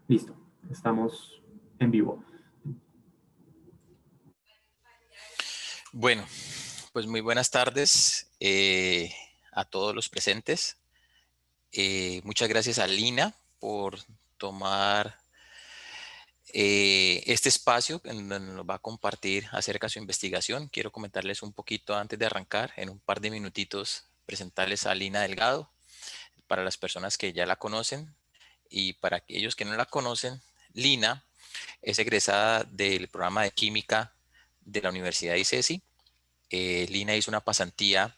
Listo, estamos en vivo. Bueno, pues muy buenas tardes a todos los presentes. Muchas gracias a Lina por tomar este espacio en donde nos va a compartir acerca de su investigación. Quiero comentarles un poquito antes de arrancar, en un par de minutitos, presentarles a Lina Delgado para las personas que ya la conocen y para aquellos que no la conocen. Lina es egresada del programa de química de la Universidad de ICESI. Lina hizo una pasantía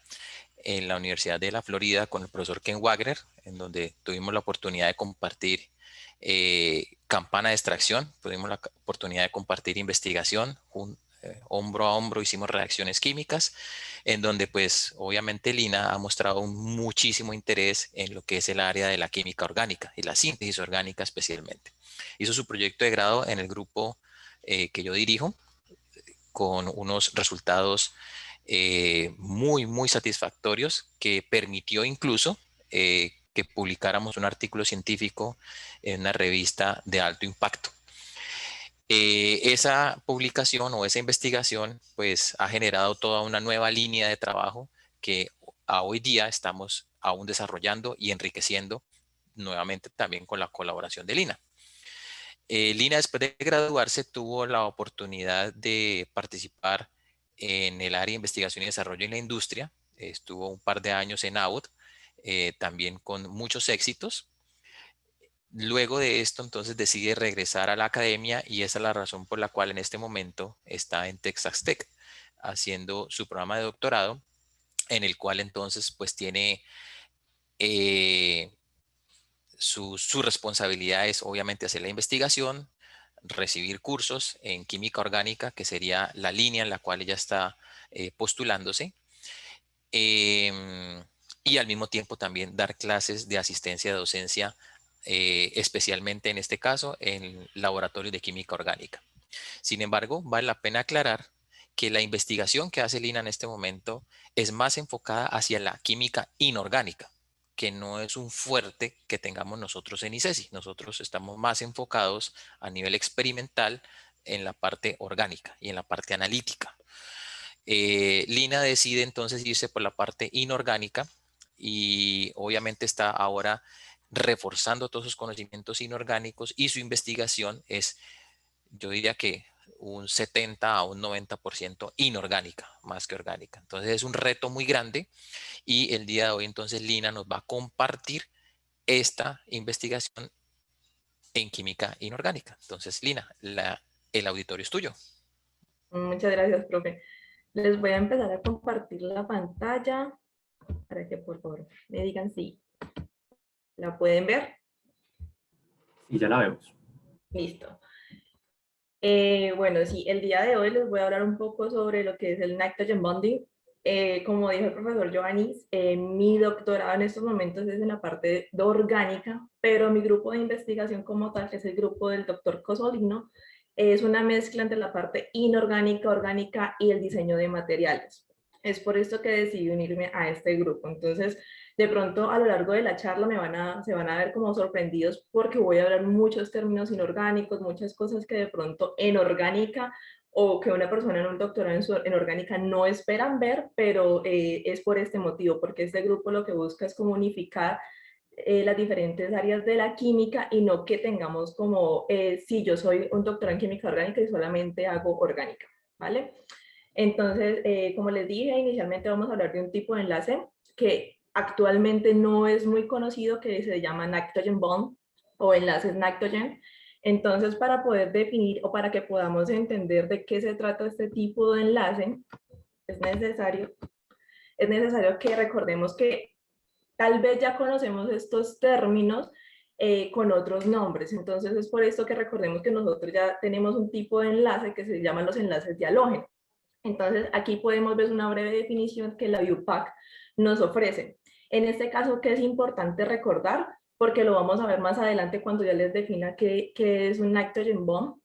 en la Universidad de la Florida con el profesor Ken Wagner, en donde tuvimos la oportunidad de compartir campana de extracción, tuvimos la oportunidad de compartir investigación, hombro a hombro hicimos reacciones químicas, en donde pues obviamente Lina ha mostrado muchísimo interés en lo que es el área de la química orgánica y la síntesis orgánica especialmente. Hizo su proyecto de grado en el grupo que yo dirijo, con unos resultados muy satisfactorios que permitió incluso que publicáramos un artículo científico en una revista de alto impacto. Esa publicación o esa investigación pues ha generado toda una nueva línea de trabajo que a hoy día estamos aún desarrollando y enriqueciendo nuevamente también con la colaboración de Lina. Lina, después de graduarse, tuvo la oportunidad de participar en el área de investigación y desarrollo en la industria. Estuvo un par de años en Abbott, también con muchos éxitos. Luego de esto, entonces decide regresar a la academia y esa es la razón por la cual en este momento está en Texas Tech haciendo su programa de doctorado, en el cual entonces pues tiene su responsabilidad es obviamente hacer la investigación, recibir cursos en química orgánica, que sería la línea en la cual ella está postulándose, em, y al mismo tiempo también dar clases de asistencia de docencia, especialmente en este caso en laboratorios de química orgánica. Sin embargo, vale la pena aclarar que la investigación que hace Lina en este momento es más enfocada hacia la química inorgánica, que no es un fuerte que tengamos nosotros en ICESI. Nosotros estamos más enfocados a nivel experimental en la parte orgánica y en la parte analítica. Lina decide entonces irse por la parte inorgánica y obviamente está ahora reforzando todos sus conocimientos inorgánicos y su investigación es, yo diría que un 70 a un 90% inorgánica, más que orgánica. Entonces es un reto muy grande y el día de hoy entonces Lina nos va a compartir esta investigación en química inorgánica. Entonces Lina, el auditorio es tuyo. Muchas gracias, profe. Les voy a empezar a compartir la pantalla para que por favor me digan si la pueden ver. Y ya la vemos. Listo. Bueno, sí, el día de hoy les voy a hablar un poco sobre lo que es el Nitrogen Bonding. Como dijo el profesor Giovanni, mi doctorado en estos momentos es en la parte de orgánica, pero mi grupo de investigación como tal, que es el grupo del doctor Cosolino, es una mezcla entre la parte inorgánica, orgánica y el diseño de materiales. Es por esto que decidí unirme a este grupo. Entonces, de pronto a lo largo de la charla se van a ver como sorprendidos porque voy a hablar muchos términos inorgánicos, muchas cosas que de pronto en orgánica o que una persona en un doctorado en orgánica no esperan ver, pero es por este motivo, porque este grupo lo que busca es como unificar las diferentes áreas de la química y no que tengamos como, si yo soy un doctor en química orgánica y solamente hago orgánica, ¿vale? Entonces, como les dije, inicialmente vamos a hablar de un tipo de enlace que actualmente no es muy conocido, que se llama Nitrogen Bond o enlaces Nitrogen. Entonces, para poder definir o para que podamos entender de qué se trata este tipo de enlace, es necesario, es necesario que recordemos que tal vez ya conocemos estos términos con otros nombres. Entonces, es por esto que recordemos que nosotros ya tenemos un tipo de enlace que se llaman los enlaces de halógeno. Entonces, aquí podemos ver una breve definición que la BioPAC nos ofrece. En este caso, ¿qué es importante recordar? Porque lo vamos a ver más adelante cuando ya les defina qué es un nitrogen bond.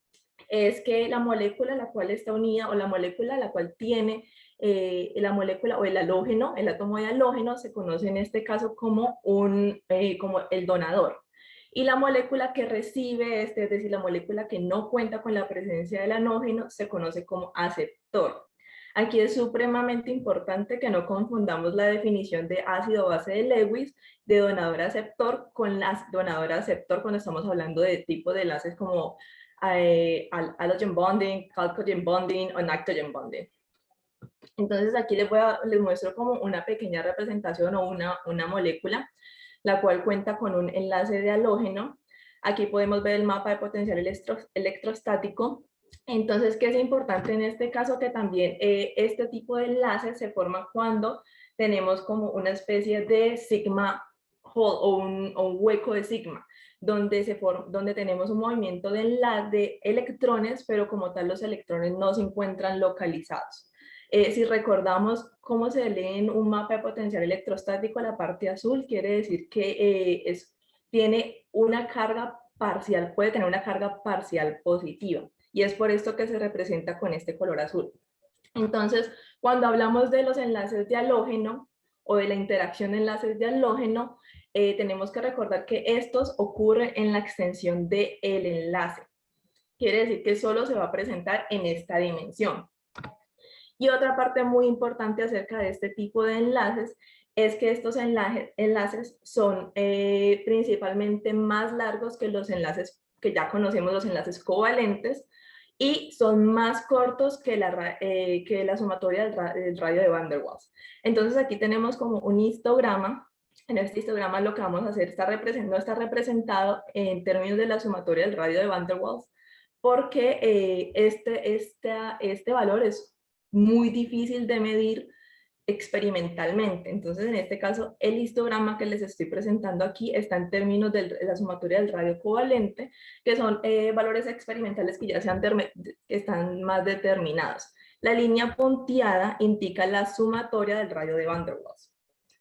Es que la molécula a la cual está unida o la molécula a la cual tiene la molécula o el halógeno, el átomo de halógeno, se conoce en este caso como el donador. Y la molécula que recibe es decir, la molécula que no cuenta con la presencia del anógeno, se conoce como aceptor. Aquí es supremamente importante que no confundamos la definición de ácido base de Lewis de donador-aceptor con la donador-aceptor cuando estamos hablando de tipo de enlaces como halogen bonding, chalcogen bonding o nitrogen bonding. Entonces aquí les muestro como una pequeña representación o una molécula, la cual cuenta con un enlace de halógeno. Aquí podemos ver el mapa de potencial electrostático. Entonces, ¿qué es importante en este caso? Que también este tipo de enlace se forma cuando tenemos como una especie de sigma hole o un hueco de sigma, donde tenemos un movimiento de electrones, pero como tal los electrones no se encuentran localizados. Si recordamos cómo se lee en un mapa de potencial electrostático, la parte azul quiere decir que tiene una carga parcial, puede tener una carga parcial positiva, y es por esto que se representa con este color azul. Entonces, cuando hablamos de los enlaces de halógeno o de la interacción de enlaces de halógeno, tenemos que recordar que estos ocurren en la extensión del enlace. Quiere decir que solo se va a presentar en esta dimensión. Y otra parte muy importante acerca de este tipo de enlaces es que estos enlaces son principalmente más largos que los enlaces que ya conocemos, los enlaces covalentes, y son más cortos que la sumatoria del radio de Van der Waals. Entonces aquí tenemos como un histograma. En este histograma lo que vamos a hacer no está representado en términos de la sumatoria del radio de Van der Waals, porque este valor es muy difícil de medir experimentalmente. Entonces, en este caso, el histograma que les estoy presentando aquí está en términos de la sumatoria del radio covalente, que son valores experimentales que ya están más determinados. La línea punteada indica la sumatoria del radio de Van der Waals.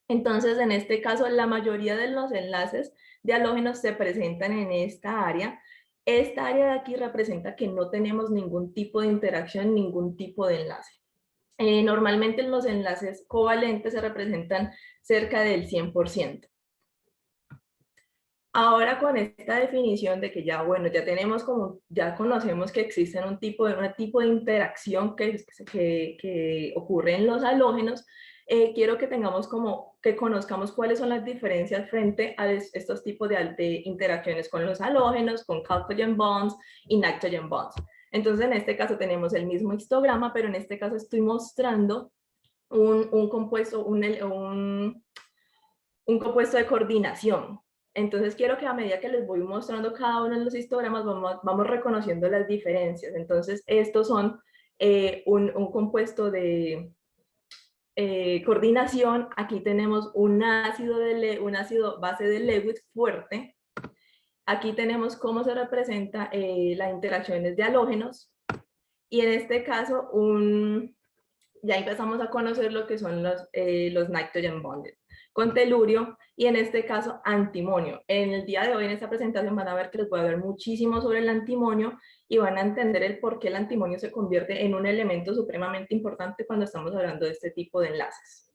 Entonces, en este caso, la mayoría de los enlaces de halógenos se presentan en esta área. Esta área de aquí representa que no tenemos ningún tipo de interacción, ningún tipo de enlace. Normalmente los enlaces covalentes se representan cerca del 100%. Ahora con esta definición de que ya conocemos que existe un tipo de interacción que ocurre en los halógenos, quiero que conozcamos cuáles son las diferencias frente a estos tipos de interacciones con los halógenos, con chalcogen bonds y nitrogen bonds. Entonces, en este caso tenemos el mismo histograma, pero en este caso estoy mostrando un compuesto de coordinación. Entonces, quiero que a medida que les voy mostrando cada uno de los histogramas, vamos reconociendo las diferencias. Entonces, estos son un compuesto de coordinación. Aquí tenemos un ácido base de Lewis fuerte. Aquí tenemos cómo se representa las interacciones de halógenos, y en este caso ya empezamos a conocer lo que son los nitrogen bonds con telurio, y en este caso antimonio. En el día de hoy en esta presentación van a ver que les voy a hablar muchísimo sobre el antimonio y van a entender el por qué el antimonio se convierte en un elemento supremamente importante cuando estamos hablando de este tipo de enlaces.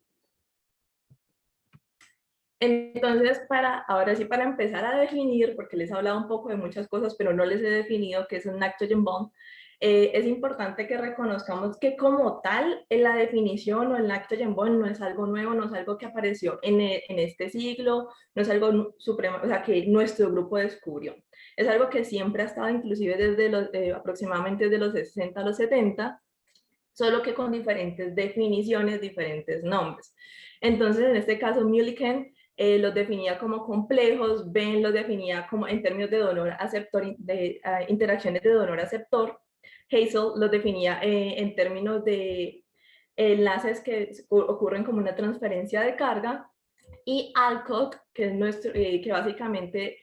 Entonces, ahora sí, para empezar a definir, porque les he hablado un poco de muchas cosas, pero no les he definido qué es un nitrogen bond, es importante que reconozcamos que como tal, en la definición o el nitrogen bond no es algo nuevo, no es algo que apareció en este siglo, no es algo supremo, o sea, que nuestro grupo descubrió. Es algo que siempre ha estado, inclusive desde aproximadamente desde los 60 a los 70, solo que con diferentes definiciones, diferentes nombres. Entonces, en este caso, Millikan los definía como complejos, Ben los definía como en términos de donor-aceptor, interacciones de donor-aceptor, Hazel los definía en términos de enlaces que ocurren como una transferencia de carga, y Alcock, que básicamente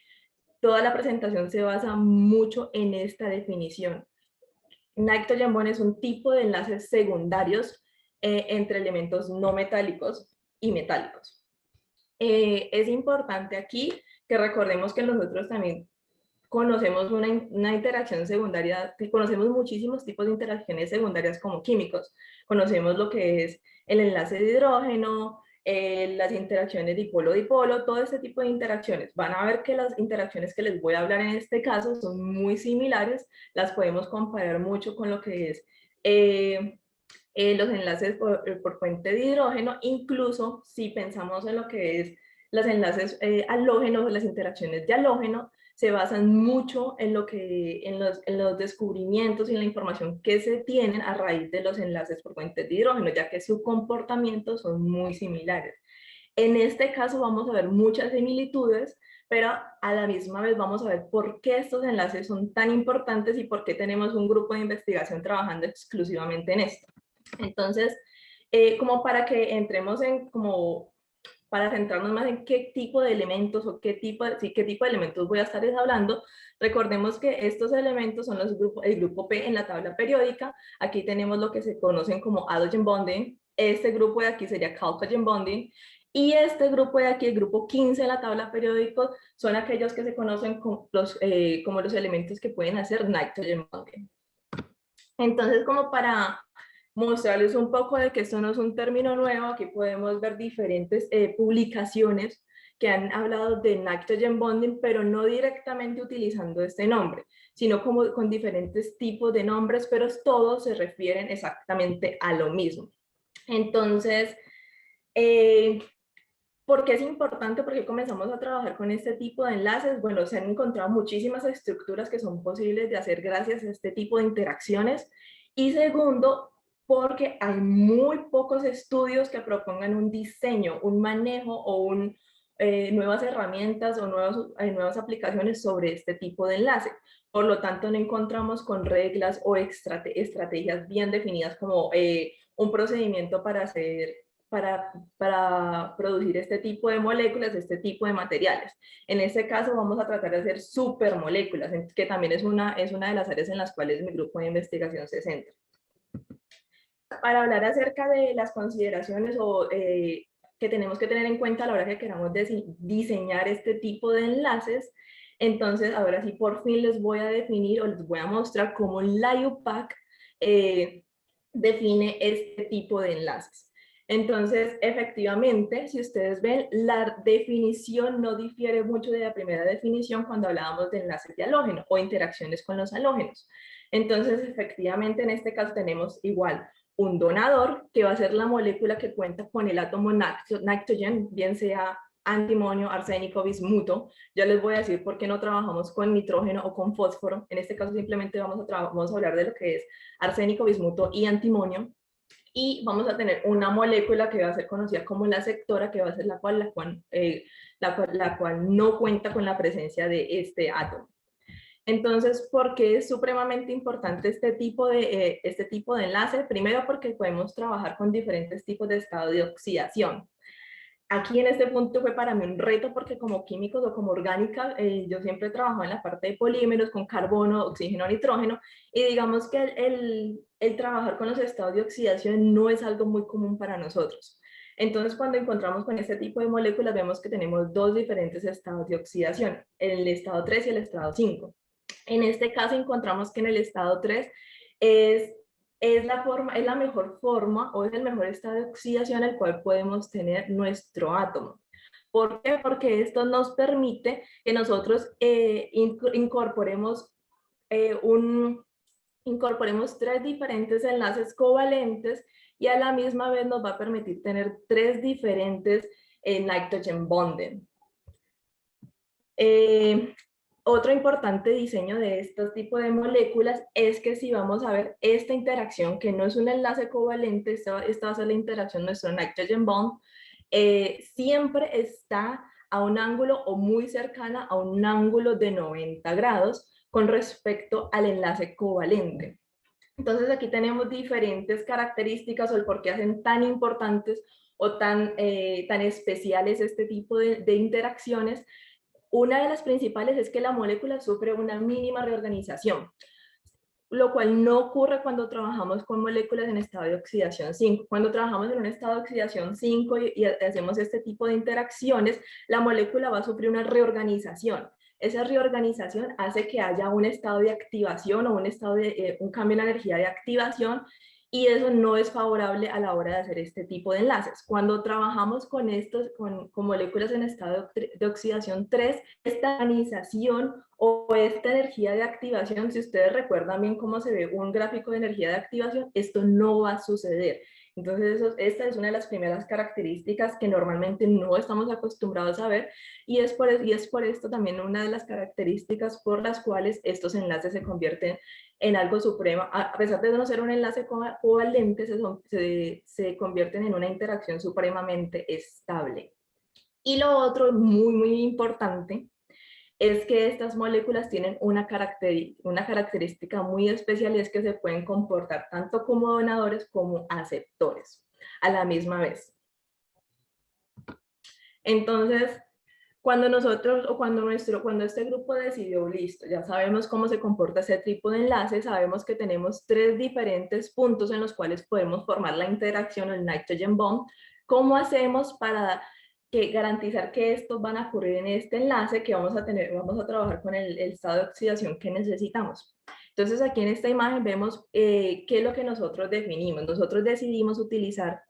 toda la presentación se basa mucho en esta definición. Nitrogen bond es un tipo de enlaces secundarios entre elementos no metálicos y metálicos. Es importante aquí que recordemos que nosotros también conocemos una interacción secundaria, que conocemos muchísimos tipos de interacciones secundarias como químicos. Conocemos lo que es el enlace de hidrógeno, las interacciones dipolo-dipolo, todo este tipo de interacciones. Van a ver que las interacciones que les voy a hablar en este caso son muy similares, las podemos comparar mucho con lo que es los enlaces por puente de hidrógeno, incluso si pensamos en lo que es los enlaces halógenos, las interacciones de halógeno, se basan mucho en, en los descubrimientos y en la información que se tienen a raíz de los enlaces por puentes de hidrógeno, ya que su comportamiento son muy similares. En este caso vamos a ver muchas similitudes, pero a la misma vez vamos a ver por qué estos enlaces son tan importantes y por qué tenemos un grupo de investigación trabajando exclusivamente en esto. Entonces, como para que entremos en para centrarnos más en qué tipo de elementos o qué tipo de elementos voy a estar hablando, recordemos que estos elementos son el grupo P en la tabla periódica. Aquí tenemos lo que se conocen como halogen bonding. Este grupo de aquí sería chalcogen bonding. Y este grupo de aquí, el grupo 15 en la tabla periódica, son aquellos que se conocen como los elementos que pueden hacer nitrogen bonding. Entonces, como para mostrarles un poco de que esto no es un término nuevo, aquí podemos ver diferentes publicaciones que han hablado de nitrogen bonding, pero no directamente utilizando este nombre, sino como con diferentes tipos de nombres, pero todos se refieren exactamente a lo mismo. Entonces, ¿por qué es importante? Porque comenzamos a trabajar con este tipo de enlaces. Bueno, se han encontrado muchísimas estructuras que son posibles de hacer gracias a este tipo de interacciones. Y segundo, porque hay muy pocos estudios que propongan un diseño, un manejo o nuevas herramientas o nuevas aplicaciones sobre este tipo de enlace. Por lo tanto, no encontramos con reglas o estrategias bien definidas como un procedimiento para producir este tipo de moléculas, este tipo de materiales. En este caso vamos a tratar de hacer supermoléculas, que también es una de las áreas en las cuales mi grupo de investigación se centra. Para hablar acerca de las consideraciones que tenemos que tener en cuenta a la hora que queramos diseñar este tipo de enlaces, entonces ahora sí por fin les voy a definir o les voy a mostrar cómo la IUPAC define este tipo de enlaces. Entonces, efectivamente, si ustedes ven, la definición no difiere mucho de la primera definición cuando hablábamos de enlaces de halógeno o interacciones con los halógenos. Entonces, efectivamente, en este caso tenemos igual un donador, que va a ser la molécula que cuenta con el átomo nitrogen, bien sea antimonio, arsénico, bismuto. Ya les voy a decir por qué no trabajamos con nitrógeno o con fósforo. En este caso simplemente vamos a hablar de lo que es arsénico, bismuto y antimonio. Y vamos a tener una molécula que va a ser conocida como la sectora, que va a ser la cual no cuenta con la presencia de este átomo. Entonces, ¿por qué es supremamente importante este tipo de enlace? Primero, porque podemos trabajar con diferentes tipos de estado de oxidación. Aquí en este punto fue para mí un reto porque como químicos o como orgánica, yo siempre he trabajado en la parte de polímeros con carbono, oxígeno, nitrógeno, y digamos que el trabajar con los estados de oxidación no es algo muy común para nosotros. Entonces, cuando encontramos con este tipo de moléculas, vemos que tenemos dos diferentes estados de oxidación, el estado 3 y el estado 5. En este caso encontramos que en el estado 3 es la mejor forma o es el mejor estado de oxidación al cual podemos tener nuestro átomo. ¿Por qué? Porque esto nos permite que nosotros incorporemos tres diferentes enlaces covalentes y a la misma vez nos va a permitir tener tres diferentes nitrogen bonding. Otro importante diseño de estos tipos de moléculas es que si vamos a ver esta interacción, que no es un enlace covalente, esta va a ser la interacción de nuestro nitrogen bond, siempre está a un ángulo o muy cercana a un ángulo de 90 grados con respecto al enlace covalente. Entonces aquí tenemos diferentes características o el por qué hacen tan importantes o tan especiales este tipo de interacciones. Una de las principales es que la molécula sufre una mínima reorganización, lo cual no ocurre cuando trabajamos con moléculas en estado de oxidación 5. Cuando trabajamos en un estado de oxidación 5 y hacemos este tipo de interacciones, la molécula va a sufrir una reorganización. Esa reorganización hace que haya un estado de activación o un cambio en la energía de activación y eso no es favorable a la hora de hacer este tipo de enlaces. Cuando trabajamos con con moléculas en estado de oxidación 3, esta ionización o esta energía de activación, si ustedes recuerdan bien cómo se ve un gráfico de energía de activación, esto no va a suceder. Entonces, esta es una de las primeras características que normalmente no estamos acostumbrados a ver, y es por esto también una de las características por las cuales estos enlaces se convierten en algo supremo. A pesar de no ser un enlace covalente, se convierten en una interacción supremamente estable. Y lo otro muy, muy importante es que estas moléculas tienen una característica muy especial, y es que se pueden comportar tanto como donadores como aceptores a la misma vez. Entonces, cuando nosotros, o cuando este grupo decidió, listo, ya sabemos cómo se comporta ese tipo de enlace, sabemos que tenemos 3 diferentes puntos en los cuales podemos formar la interacción, el nitrogen bond. ¿Cómo hacemos para garantizar que estos van a ocurrir en este enlace que vamos a trabajar con el estado de oxidación que necesitamos? Entonces, aquí en esta imagen vemos qué es lo que nosotros definimos. Nosotros decidimos utilizar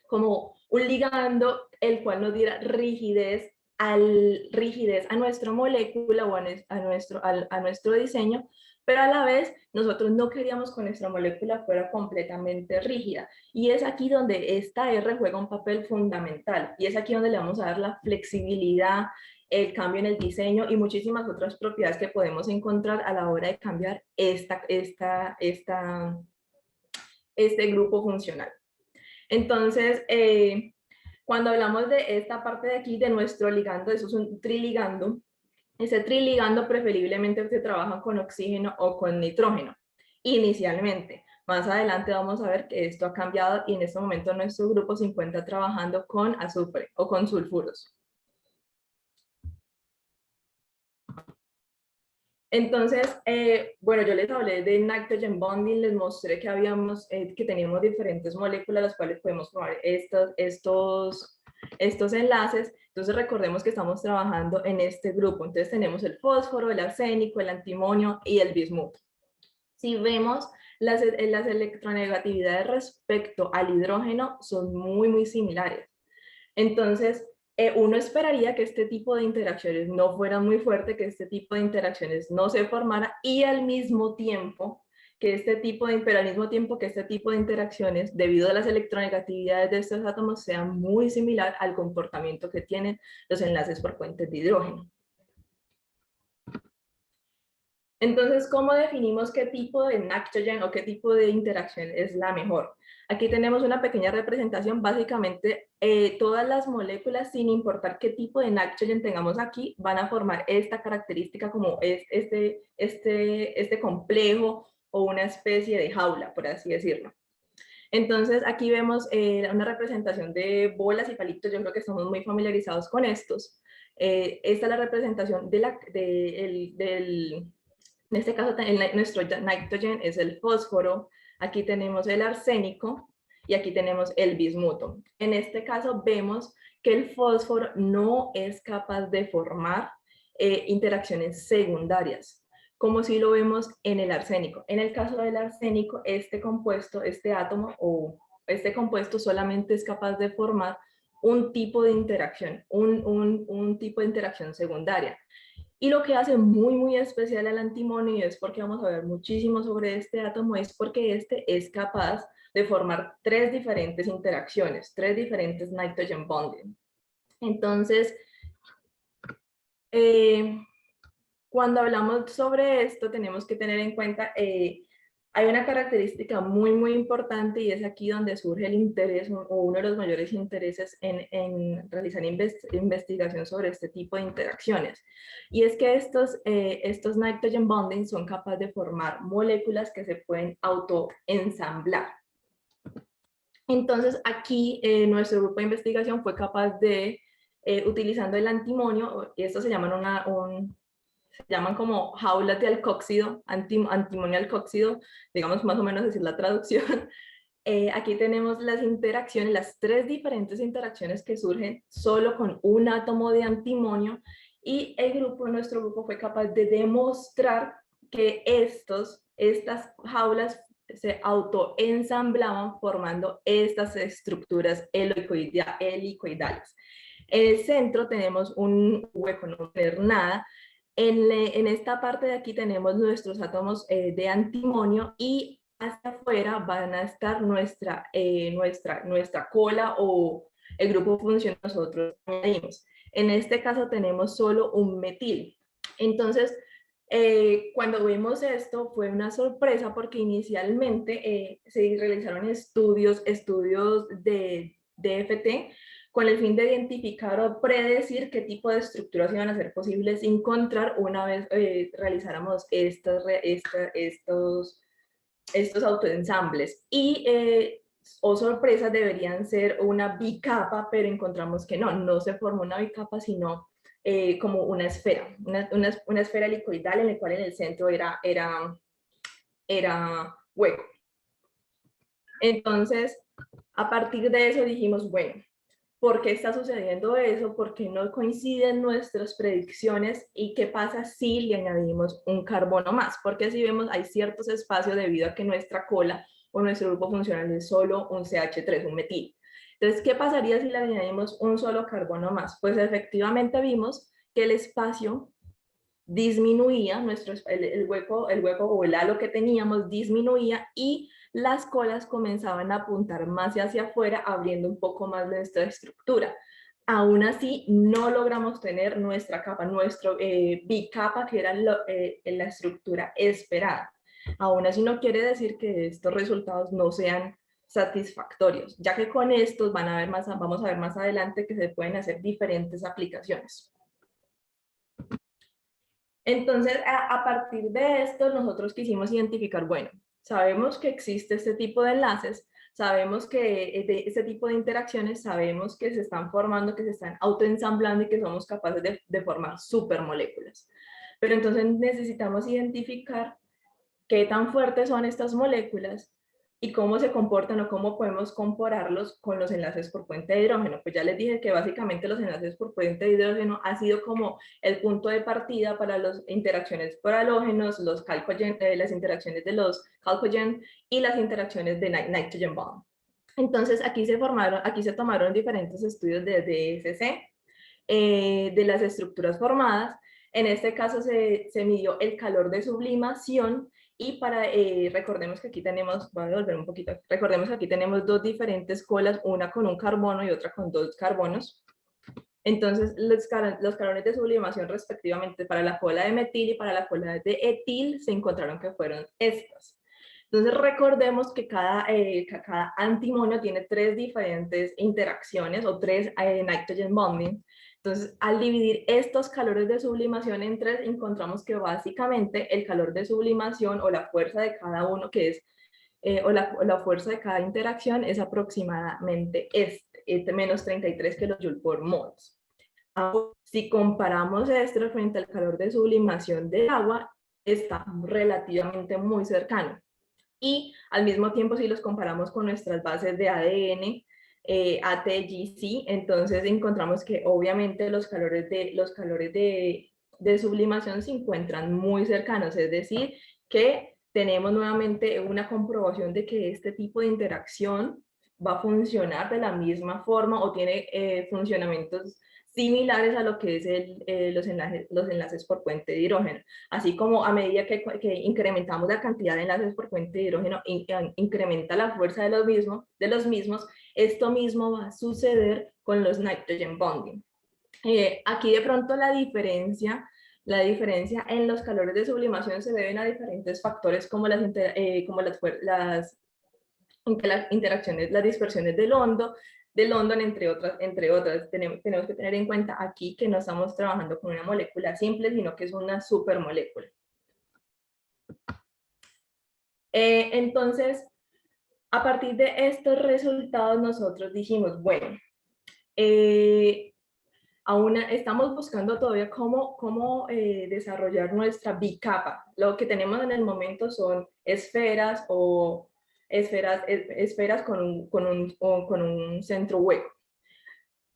como un ligando el cual nos diera rigidez a nuestra molécula o a nuestro diseño, pero a la vez nosotros no queríamos que nuestra molécula fuera completamente rígida, y es aquí donde esta R juega un papel fundamental, y es aquí donde le vamos a dar la flexibilidad, el cambio en el diseño y muchísimas otras propiedades que podemos encontrar a la hora de cambiar este grupo funcional. Entonces, cuando hablamos de esta parte de aquí, de nuestro ligando, eso es un triligando. Ese triligando preferiblemente se trabaja con oxígeno o con nitrógeno, inicialmente. Más adelante vamos a ver que esto ha cambiado, y en este momento nuestro grupo se encuentra trabajando con azufre o con sulfuros. Entonces, bueno, yo les hablé de nitrogen bonding, les mostré que teníamos diferentes moléculas las cuales podemos formar estos enlaces. Entonces recordemos que estamos trabajando en este grupo. Entonces tenemos el fósforo, el arsénico, el antimonio y el bismuto. Si vemos las electronegatividades respecto al hidrógeno son muy, muy similares. Entonces, uno esperaría que este tipo de interacciones no fueran muy fuertes, que este tipo de interacciones no se formara, y al mismo tiempo que este tipo de interacciones, debido a las electronegatividades de estos átomos, sean muy similar al comportamiento que tienen los enlaces por puentes de hidrógeno. Entonces, ¿cómo definimos qué tipo de nitrogen o qué tipo de interacción es la mejor? Aquí tenemos una pequeña representación. Básicamente, todas las moléculas, sin importar qué tipo de nitrogen tengamos aquí, van a formar esta característica como este complejo o una especie de jaula, por así decirlo. Entonces, aquí vemos una representación de bolas y palitos. Yo creo que estamos muy familiarizados con estos. Esta es la representación en este caso, nuestro nitrogen es el fósforo, aquí tenemos el arsénico y aquí tenemos el bismuto. En este caso vemos que el fósforo no es capaz de formar interacciones secundarias, como si lo vemos en el arsénico. En el caso del arsénico, este compuesto, este átomo o este compuesto solamente es capaz de formar un tipo de interacción, un tipo de interacción secundaria. Y lo que hace muy, muy especial al antimonio, y es porque vamos a ver muchísimo sobre este átomo, es porque este es capaz de formar 3 diferentes interacciones, 3 diferentes nitrogen bonding. Entonces, cuando hablamos sobre esto, tenemos que tener en cuenta, hay una característica muy, muy importante, y es aquí donde surge el interés o uno de los mayores intereses en realizar investigación sobre este tipo de interacciones. Y es que estos nitrogen bonding son capaces de formar moléculas que se pueden autoensamblar. Entonces aquí nuestro grupo de investigación fue capaz de, utilizando el antimonio, y esto se llaman como jaulas de alcóxido, antimonio alcóxido, digamos más o menos así es la traducción. Aquí tenemos las interacciones, las 3 diferentes interacciones que surgen solo con un átomo de antimonio, y nuestro grupo fue capaz de demostrar que estas jaulas se autoensamblaban formando estas estructuras helicoidales. En el centro tenemos un hueco, no va a tener nada. En esta parte de aquí tenemos nuestros átomos de antimonio y hacia afuera van a estar nuestra cola o el grupo funcional que nosotros añadimos. En este caso tenemos solo un metil. Entonces, cuando vimos esto fue una sorpresa porque inicialmente se realizaron estudios de DFT con el fin de identificar o predecir qué tipo de estructuras iban a ser posibles encontrar una vez realizáramos estos autoensambles. Y, oh sorpresa, deberían ser una bicapa, pero encontramos que no se formó una bicapa, sino como una esfera, una esfera helicoidal en la cual en el centro era hueco. Entonces, a partir de eso dijimos, bueno, ¿por qué está sucediendo eso? ¿Por qué no coinciden nuestras predicciones? ¿Y qué pasa si le añadimos un carbono más? Porque si vemos, hay ciertos espacios debido a que nuestra cola o nuestro grupo funcional es solo un CH3, un metil. Entonces, ¿qué pasaría si le añadimos un solo carbono más? Pues efectivamente vimos que el espacio disminuía, el hueco o el halo que teníamos disminuía y las colas comenzaban a apuntar más hacia afuera, abriendo un poco más nuestra estructura. Aún así, no logramos tener nuestra capa, nuestro bicapa, que era la estructura esperada. Aún así no quiere decir que estos resultados no sean satisfactorios, ya que con estos vamos a ver más adelante que se pueden hacer diferentes aplicaciones. Entonces, a partir de esto, nosotros quisimos identificar, bueno, sabemos que existe este tipo de enlaces, sabemos que este tipo de interacciones, sabemos que se están formando, que se están autoensamblando y que somos capaces de formar supermoléculas. Pero entonces necesitamos identificar qué tan fuertes son estas moléculas y cómo se comportan o cómo podemos compararlos con los enlaces por puente de hidrógeno. Pues ya les dije que básicamente los enlaces por puente de hidrógeno ha sido como el punto de partida para las interacciones por halógenos, las interacciones de los chalcogen y las interacciones de nitrogen bond. Entonces aquí se tomaron diferentes estudios de DSC, de las estructuras formadas. En este caso se midió el calor de sublimación y recordemos que aquí tenemos, voy a volver un poquito, recordemos que aquí tenemos dos diferentes colas, una con un carbono y otra con dos carbonos. Entonces los calores de sublimación respectivamente para la cola de metil y para la cola de etil se encontraron que fueron estas. Entonces recordemos que cada antimonio tiene tres diferentes interacciones o tres nitrogen bonding. Entonces, al dividir estos calores de sublimación en tres, encontramos que básicamente el calor de sublimación o la fuerza de cada uno, que es, o la fuerza de cada interacción es aproximadamente menos 33 kilojoules por mol. Si comparamos esto frente al calor de sublimación del agua, está relativamente muy cercano. Y al mismo tiempo, si los comparamos con nuestras bases de ADN, ATGC, entonces encontramos que obviamente los calores de sublimación se encuentran muy cercanos, es decir, que tenemos nuevamente una comprobación de que este tipo de interacción va a funcionar de la misma forma o tiene funcionamientos similares a lo que es los enlaces por puente de hidrógeno. Así como a medida que incrementamos la cantidad de enlaces por puente de hidrógeno, incrementa la fuerza de los mismos, esto mismo va a suceder con los nitrogen bonding. Aquí de pronto la diferencia en los calores de sublimación se deben a diferentes factores como las interacciones, las dispersiones del London, entre otras. Tenemos que tener en cuenta aquí que no estamos trabajando con una molécula simple, sino que es una supermolécula. Entonces, a partir de estos resultados, nosotros dijimos, bueno, estamos buscando todavía cómo desarrollar nuestra bicapa. Lo que tenemos en el momento son esferas o esferas con un centro hueco.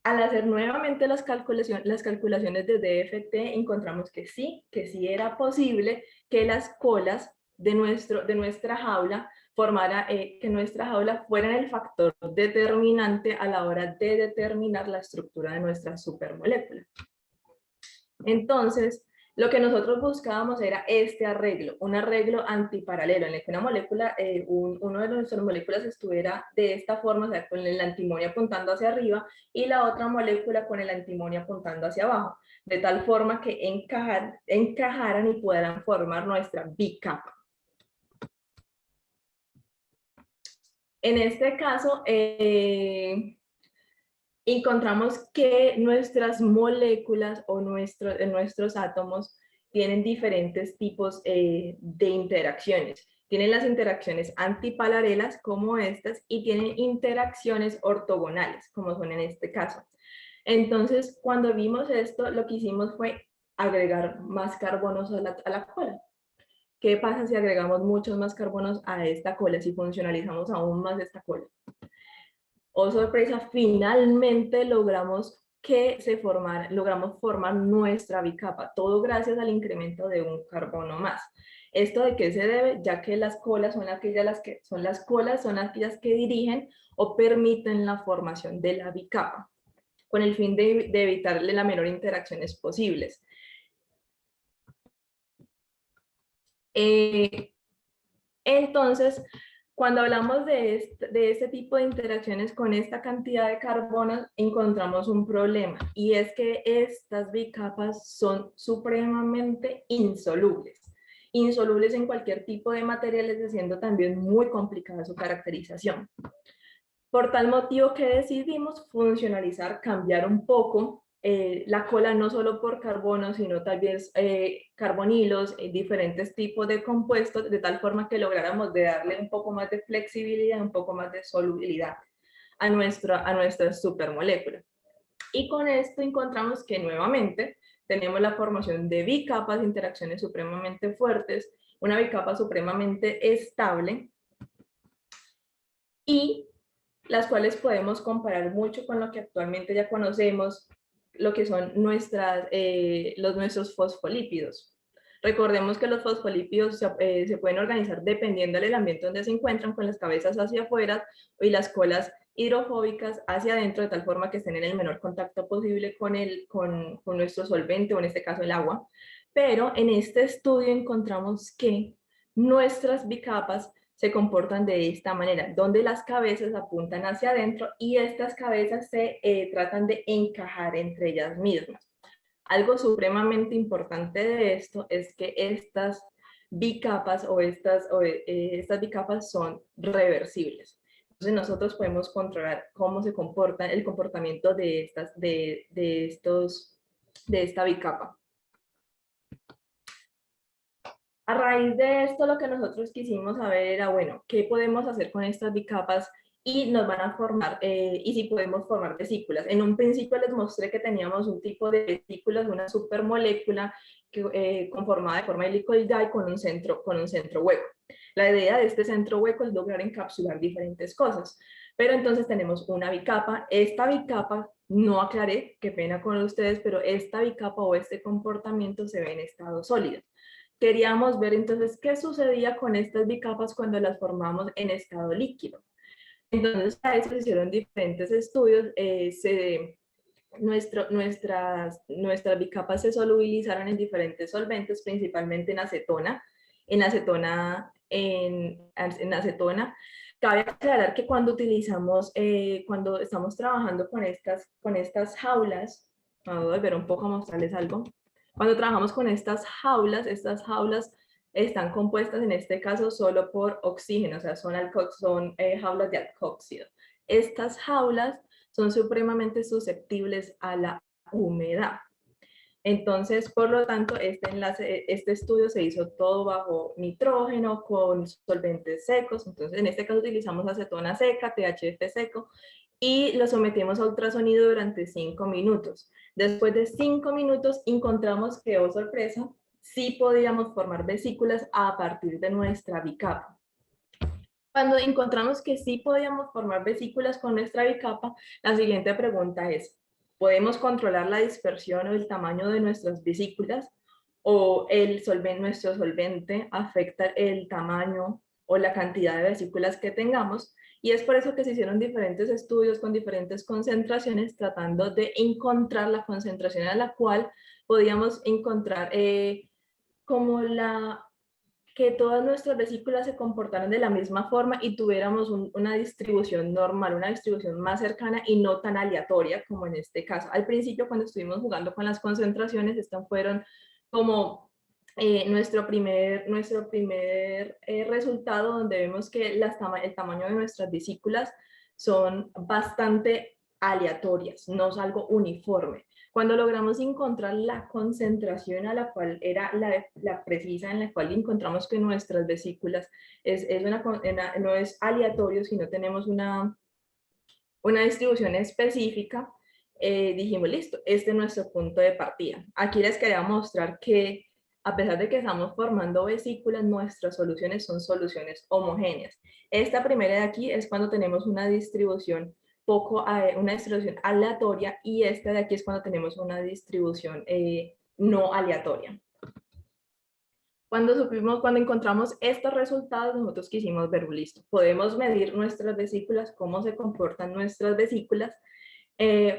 Al hacer nuevamente las calculaciones de DFT, encontramos que sí era posible que las colas de nuestra jaula formara, que nuestras jaulas fueran el factor determinante a la hora de determinar la estructura de nuestra supermolécula. Entonces, lo que nosotros buscábamos era este arreglo, un arreglo antiparalelo, en el que una molécula, uno de nuestras moléculas estuviera de esta forma, o sea, con el antimonio apuntando hacia arriba, y la otra molécula con el antimonio apuntando hacia abajo, de tal forma que encajaran y puedan formar nuestra bicapa. En este caso, encontramos que nuestras moléculas o nuestros átomos tienen diferentes tipos de interacciones. Tienen las interacciones antiparalelas como estas y tienen interacciones ortogonales como son en este caso. Entonces, cuando vimos esto, lo que hicimos fue agregar más carbonos a la cola. ¿Qué pasa si agregamos muchos más carbonos a esta cola, si funcionalizamos aún más esta cola? Oh sorpresa, finalmente logramos formar nuestra bicapa, todo gracias al incremento de un carbono más. ¿Esto de qué se debe? Ya que las colas son aquellas que dirigen o permiten la formación de la bicapa, con el fin de evitarle la menor interacciones posibles. Entonces, cuando hablamos de este tipo de interacciones con esta cantidad de carbonos, encontramos un problema, y es que estas bicapas son supremamente insolubles. Insolubles en cualquier tipo de materiales, siendo también muy complicada su caracterización. Por tal motivo que decidimos funcionalizar, cambiar un poco la cola, no solo por carbono, sino también carbonilos, diferentes tipos de compuestos, de tal forma que lográramos darle un poco más de flexibilidad, un poco más de solubilidad a nuestra supermolécula. Y con esto encontramos que nuevamente tenemos la formación de bicapas, interacciones supremamente fuertes, una bicapa supremamente estable, y las cuales podemos comparar mucho con lo que actualmente ya conocemos, lo que son nuestros fosfolípidos. Recordemos que los fosfolípidos se pueden organizar dependiendo del ambiente donde se encuentran, con las cabezas hacia afuera y las colas hidrofóbicas hacia adentro, de tal forma que estén en el menor contacto posible con nuestro solvente, o en este caso el agua. Pero en este estudio encontramos que nuestras bicapas se comportan de esta manera, donde las cabezas apuntan hacia adentro y estas cabezas se tratan de encajar entre ellas mismas. Algo supremamente importante de esto es que estas bicapas estas bicapas son reversibles. Entonces nosotros podemos controlar cómo se comporta el comportamiento de esta bicapa. A raíz de esto, lo que nosotros quisimos saber era, bueno, ¿qué podemos hacer con estas bicapas? Y nos van a formar, y si podemos formar vesículas. En un principio les mostré que teníamos un tipo de vesículas, una supermolécula conformada de forma helicoidal con un centro hueco. La idea de este centro hueco es lograr encapsular diferentes cosas. Pero entonces tenemos una bicapa. Esta bicapa, no aclaré, qué pena con ustedes, pero esta bicapa o este comportamiento se ve en estado sólido. Queríamos ver entonces qué sucedía con estas bicapas cuando las formamos en estado líquido. Entonces, a eso se hicieron diferentes estudios. Nuestras bicapas se solubilizaron en diferentes solventes, principalmente en acetona. En acetona. Cabe aclarar que cuando estamos trabajando con estas jaulas, voy a volver un poco a mostrarles algo. Cuando trabajamos con estas jaulas están compuestas en este caso solo por oxígeno, o sea, son jaulas de alcóxido. Estas jaulas son supremamente susceptibles a la humedad. Entonces, por lo tanto, este estudio se hizo todo bajo nitrógeno, con solventes secos. Entonces, en este caso utilizamos acetona seca, THF seco, y lo sometimos a ultrasonido durante 5 minutos. Después de 5 minutos encontramos que, oh sorpresa, sí podíamos formar vesículas a partir de nuestra bicapa. Cuando encontramos que sí podíamos formar vesículas con nuestra bicapa, la siguiente pregunta es, ¿podemos controlar la dispersión o el tamaño de nuestras vesículas? ¿O nuestro solvente afecta el tamaño o la cantidad de vesículas que tengamos, y es por eso que se hicieron diferentes estudios con diferentes concentraciones tratando de encontrar la concentración a la cual podíamos encontrar como que todas nuestras vesículas se comportaran de la misma forma y tuviéramos una distribución normal, una distribución más cercana y no tan aleatoria como en este caso. Al principio, cuando estuvimos jugando con las concentraciones, estas fueron como nuestro primer resultado, donde vemos que el tamaño de nuestras vesículas son bastante aleatorias, no es algo uniforme. Cuando logramos encontrar la concentración a la cual era la precisa, en la cual encontramos que nuestras vesículas no es aleatorio, sino tenemos una distribución específica, dijimos, listo, este es nuestro punto de partida. Aquí les quería mostrar que a pesar de que estamos formando vesículas, nuestras soluciones son soluciones homogéneas. Esta primera de aquí es cuando tenemos una distribución una distribución aleatoria, y esta de aquí es cuando tenemos una distribución no aleatoria. Cuando encontramos estos resultados, nosotros quisimos ver, listo, podemos medir nuestras vesículas, cómo se comportan nuestras vesículas.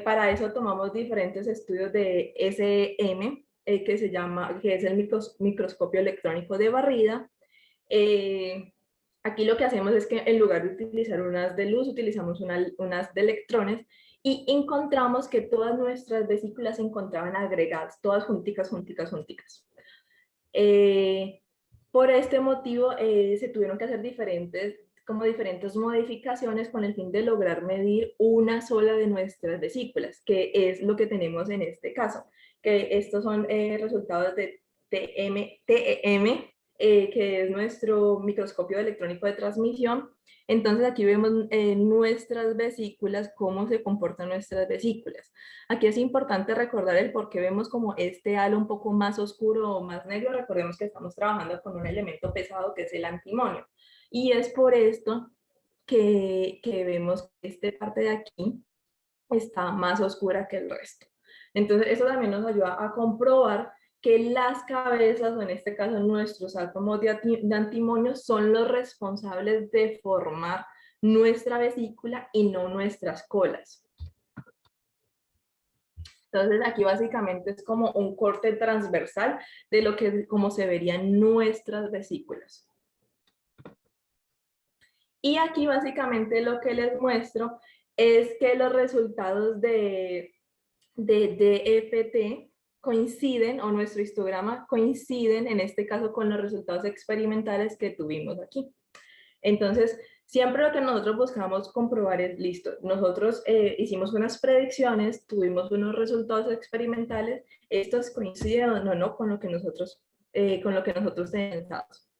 Para eso tomamos diferentes estudios de SM, que es el microscopio electrónico de barrida. Aquí lo que hacemos es que en lugar de utilizar unas de luz, utilizamos unas de electrones, y encontramos que todas nuestras vesículas se encontraban agregadas, todas junticas. Por este motivo se tuvieron que hacer diferentes modificaciones con el fin de lograr medir una sola de nuestras vesículas, que es lo que tenemos en este caso, que estos son resultados de TEM, que es nuestro microscopio electrónico de transmisión. Entonces aquí vemos nuestras vesículas, cómo se comportan nuestras vesículas. Aquí es importante recordar el por qué vemos como este halo un poco más oscuro o más negro. Recordemos que estamos trabajando con un elemento pesado que es el antimonio. Y es por esto que vemos que esta parte de aquí está más oscura que el resto. Entonces eso también nos ayuda a comprobar que las cabezas, o en este caso nuestros átomos de antimonio, son los responsables de formar nuestra vesícula y no nuestras colas. Entonces aquí básicamente es como un corte transversal de cómo se verían nuestras vesículas. Y aquí básicamente lo que les muestro es que los resultados de DFT coinciden, o nuestro histograma coinciden en este caso con los resultados experimentales que tuvimos aquí. Entonces, siempre lo que nosotros buscamos comprobar es, listo, nosotros hicimos unas predicciones, tuvimos unos resultados experimentales, estos coinciden o no con lo que nosotros pensamos.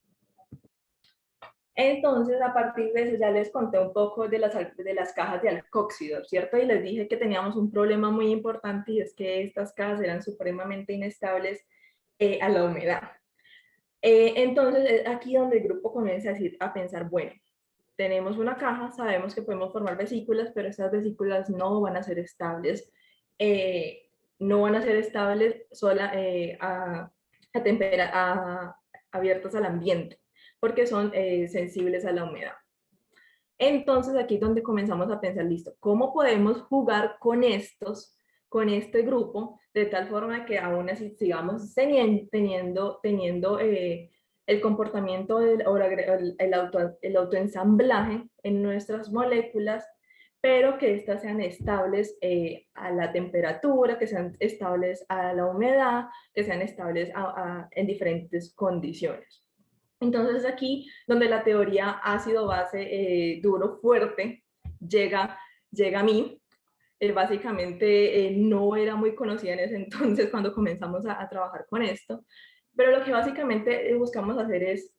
Entonces, a partir de eso ya les conté un poco de las cajas de alcóxido, ¿cierto? Y les dije que teníamos un problema muy importante, y es que estas cajas eran supremamente inestables a la humedad. Entonces, es aquí donde el grupo comienza a pensar, bueno, tenemos una caja, sabemos que podemos formar vesículas, pero estas vesículas no van a ser estables, abiertas al ambiente, porque son sensibles a la humedad. Entonces aquí es donde comenzamos a pensar, listo, ¿cómo podemos jugar con este grupo, de tal forma que aún así sigamos teniendo el comportamiento o el autoensamblaje en nuestras moléculas, pero que éstas sean estables a la temperatura, que sean estables a la humedad, que sean estables en diferentes condiciones? Entonces aquí donde la teoría ácido-base duro-fuerte llega a mí. Básicamente no era muy conocida en ese entonces cuando comenzamos a trabajar con esto, pero lo que básicamente buscamos hacer es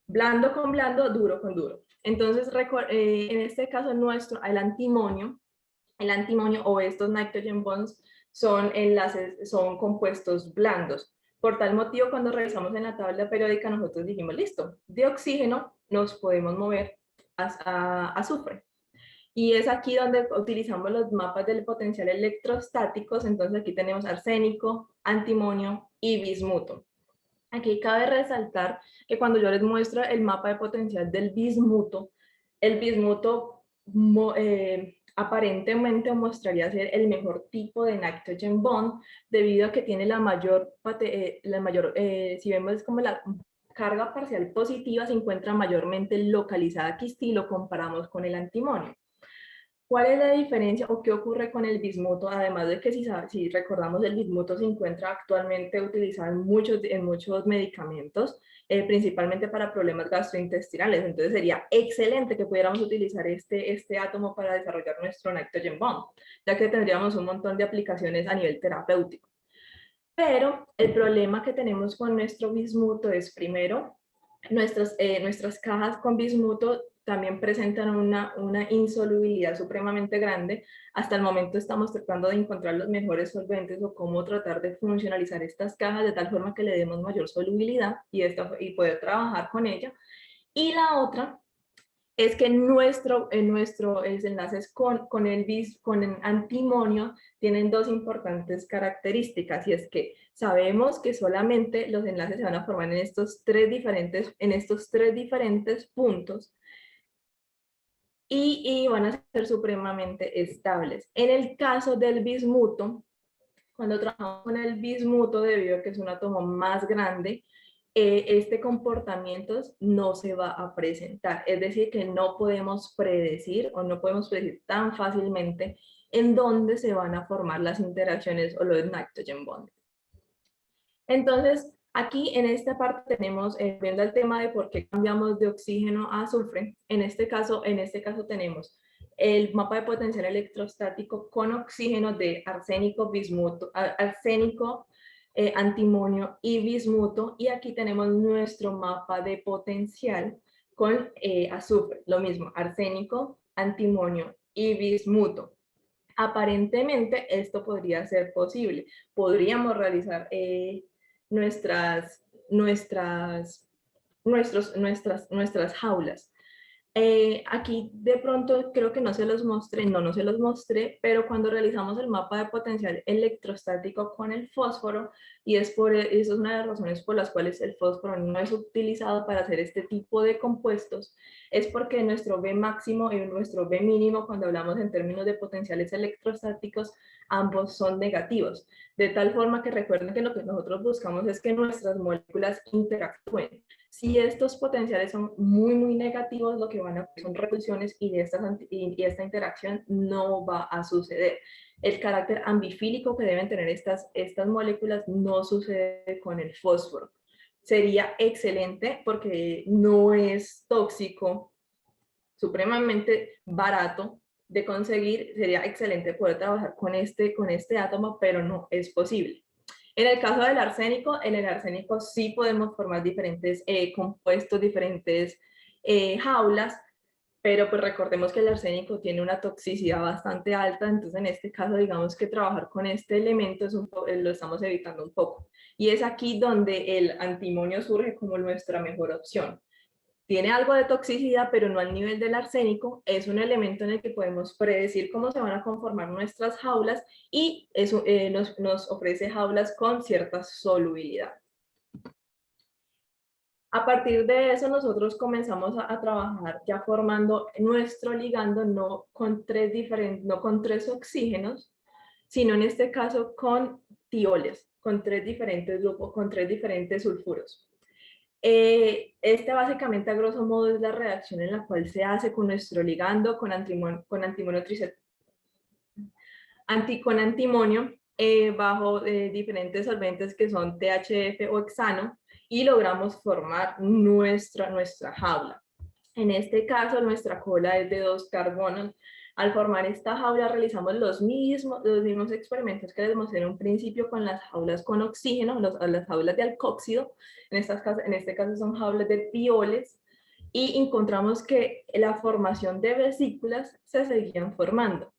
blando con blando, duro con duro. Entonces en este caso nuestro, el antimonio o estos nitrogen bonds son compuestos blandos. Por tal motivo, cuando revisamos en la tabla periódica, nosotros dijimos, listo, de oxígeno nos podemos mover a azufre. Y es aquí donde utilizamos los mapas del potencial electrostáticos. Entonces aquí tenemos arsénico, antimonio y bismuto. Aquí cabe resaltar que cuando yo les muestro el mapa de potencial del bismuto, el bismuto aparentemente mostraría ser el mejor tipo de nitrogen bond debido a que tiene si vemos como la carga parcial positiva se encuentra mayormente localizada aquí si lo comparamos con el antimonio. ¿Cuál es la diferencia o qué ocurre con el bismuto? Además de que si recordamos, el bismuto se encuentra actualmente utilizado en muchos medicamentos, principalmente para problemas gastrointestinales. Entonces sería excelente que pudiéramos utilizar este átomo para desarrollar nuestro nitrogen bond, ya que tendríamos un montón de aplicaciones a nivel terapéutico. Pero el problema que tenemos con nuestro bismuto es, primero, nuestras cajas con bismuto también presentan una insolubilidad supremamente grande. Hasta el momento estamos tratando de encontrar los mejores solventes o cómo tratar de funcionalizar estas cajas de tal forma que le demos mayor solubilidad y poder trabajar con ella. Y la otra es que nuestros enlaces con el antimonio tienen dos importantes características, y es que sabemos que solamente los enlaces se van a formar en estos tres diferentes puntos y van a ser supremamente estables. En el caso del bismuto, cuando trabajamos con el bismuto, debido a que es un átomo más grande, este comportamiento no se va a presentar. Es decir, que no podemos predecir o no podemos predecir tan fácilmente en dónde se van a formar las interacciones o los nitrogen bonds. Entonces, aquí en esta parte tenemos, viendo el tema de por qué cambiamos de oxígeno a azufre, en este caso tenemos el mapa de potencial electrostático con oxígeno de arsénico, antimonio y bismuto, y aquí tenemos nuestro mapa de potencial con azufre, lo mismo, arsénico, antimonio y bismuto. Aparentemente esto podría ser posible. Podríamos realizar nuestras jaulas. Aquí de pronto creo que no se los mostré, pero cuando realizamos el mapa de potencial electrostático con el fósforo, y eso es una de las razones por las cuales el fósforo no es utilizado para hacer este tipo de compuestos, es porque nuestro B máximo y nuestro B mínimo, cuando hablamos en términos de potenciales electrostáticos, ambos son negativos. De tal forma que recuerden que lo que nosotros buscamos es que nuestras moléculas interactúen. Si estos potenciales son muy negativos, lo que van a hacer son repulsiones y esta interacción no va a suceder. El carácter ambifílico que deben tener estas moléculas no sucede con el fósforo. Sería excelente porque no es tóxico, supremamente barato de conseguir. Sería excelente poder trabajar con este átomo, pero no es posible. En el caso del arsénico, en el arsénico sí podemos formar diferentes compuestos, diferentes jaulas, pero pues recordemos que el arsénico tiene una toxicidad bastante alta, entonces en este caso digamos que trabajar con este elemento lo estamos evitando un poco. Y es aquí donde el antimonio surge como nuestra mejor opción. Tiene algo de toxicidad, pero no al nivel del arsénico. Es un elemento en el que podemos predecir cómo se van a conformar nuestras jaulas, y eso nos ofrece jaulas con cierta solubilidad. A partir de eso, nosotros comenzamos a trabajar ya formando nuestro ligando no con tres oxígenos, sino en este caso con tioles, con tres diferentes grupos, con tres diferentes sulfuros. Esta básicamente a grosso modo es la reacción en la cual se hace con nuestro ligando con antimonio bajo diferentes solventes que son THF o hexano, y logramos formar nuestra jaula. En este caso nuestra cola es de 2 carbonos. Al formar esta jaula realizamos los mismos experimentos que les mostré en un principio con las jaulas con oxígeno, las jaulas de alcóxido. En este caso son jaulas de tioles, y encontramos que la formación de vesículas se seguían formando.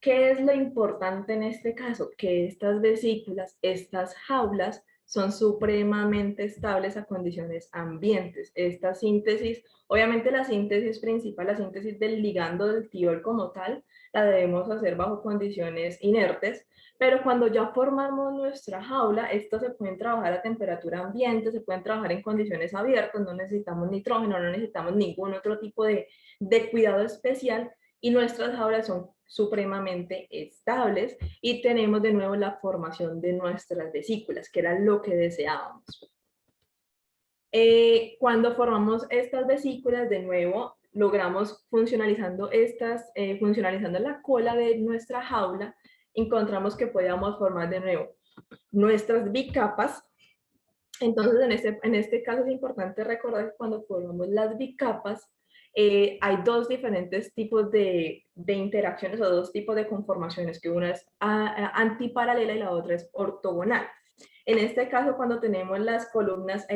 ¿Qué es lo importante en este caso? Que estas vesículas, estas jaulas, son supremamente estables a condiciones ambientes. Esta síntesis, obviamente la síntesis principal, la síntesis del ligando del tiol como tal, la debemos hacer bajo condiciones inertes, pero cuando ya formamos nuestra jaula, estas se pueden trabajar a temperatura ambiente, se pueden trabajar en condiciones abiertas, no necesitamos nitrógeno, no necesitamos ningún otro tipo de cuidado especial, y nuestras jaulas son supremamente estables y tenemos de nuevo la formación de nuestras vesículas, que era lo que deseábamos. Cuando formamos estas vesículas, de nuevo, logramos funcionalizando la cola de nuestra jaula, encontramos que podíamos formar de nuevo nuestras bicapas. Entonces, en este caso es importante recordar que cuando formamos las bicapas, hay dos diferentes tipos de interacciones o dos tipos de conformaciones, que una es antiparalela y la otra es ortogonal. En este caso, cuando tenemos las columnas,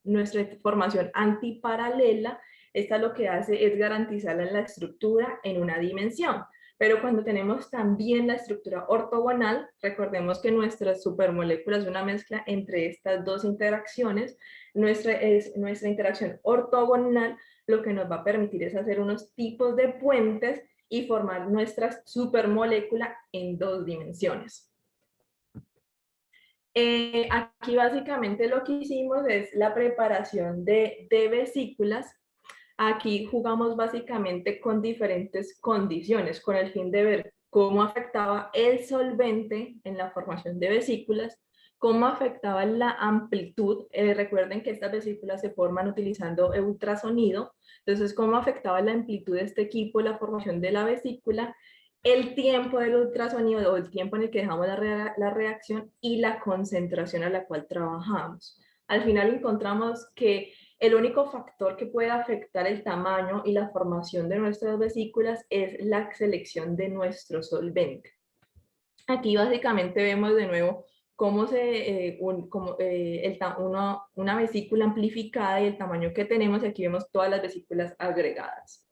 nuestra formación antiparalela, esta lo que hace es garantizar la estructura en una dimensión. Pero cuando tenemos también la estructura ortogonal, recordemos que nuestra supermolécula es una mezcla entre estas dos interacciones. Nuestra interacción ortogonal lo que nos va a permitir es hacer unos tipos de puentes y formar nuestra supermolécula en dos dimensiones. Aquí básicamente lo que hicimos es la preparación de vesículas. Aquí jugamos básicamente con diferentes condiciones, con el fin de ver cómo afectaba el solvente en la formación de vesículas, cómo afectaba la amplitud. Recuerden que estas vesículas se forman utilizando ultrasonido, entonces cómo afectaba la amplitud de este equipo, la formación de la vesícula, el tiempo del ultrasonido o el tiempo en el que dejamos la reacción y la concentración a la cual trabajamos. Al final encontramos que el único factor que puede afectar el tamaño y la formación de nuestras vesículas es la selección de nuestro solvente. Aquí básicamente vemos de nuevo cómo una vesícula amplificada y el tamaño que tenemos, y aquí vemos todas las vesículas agregadas.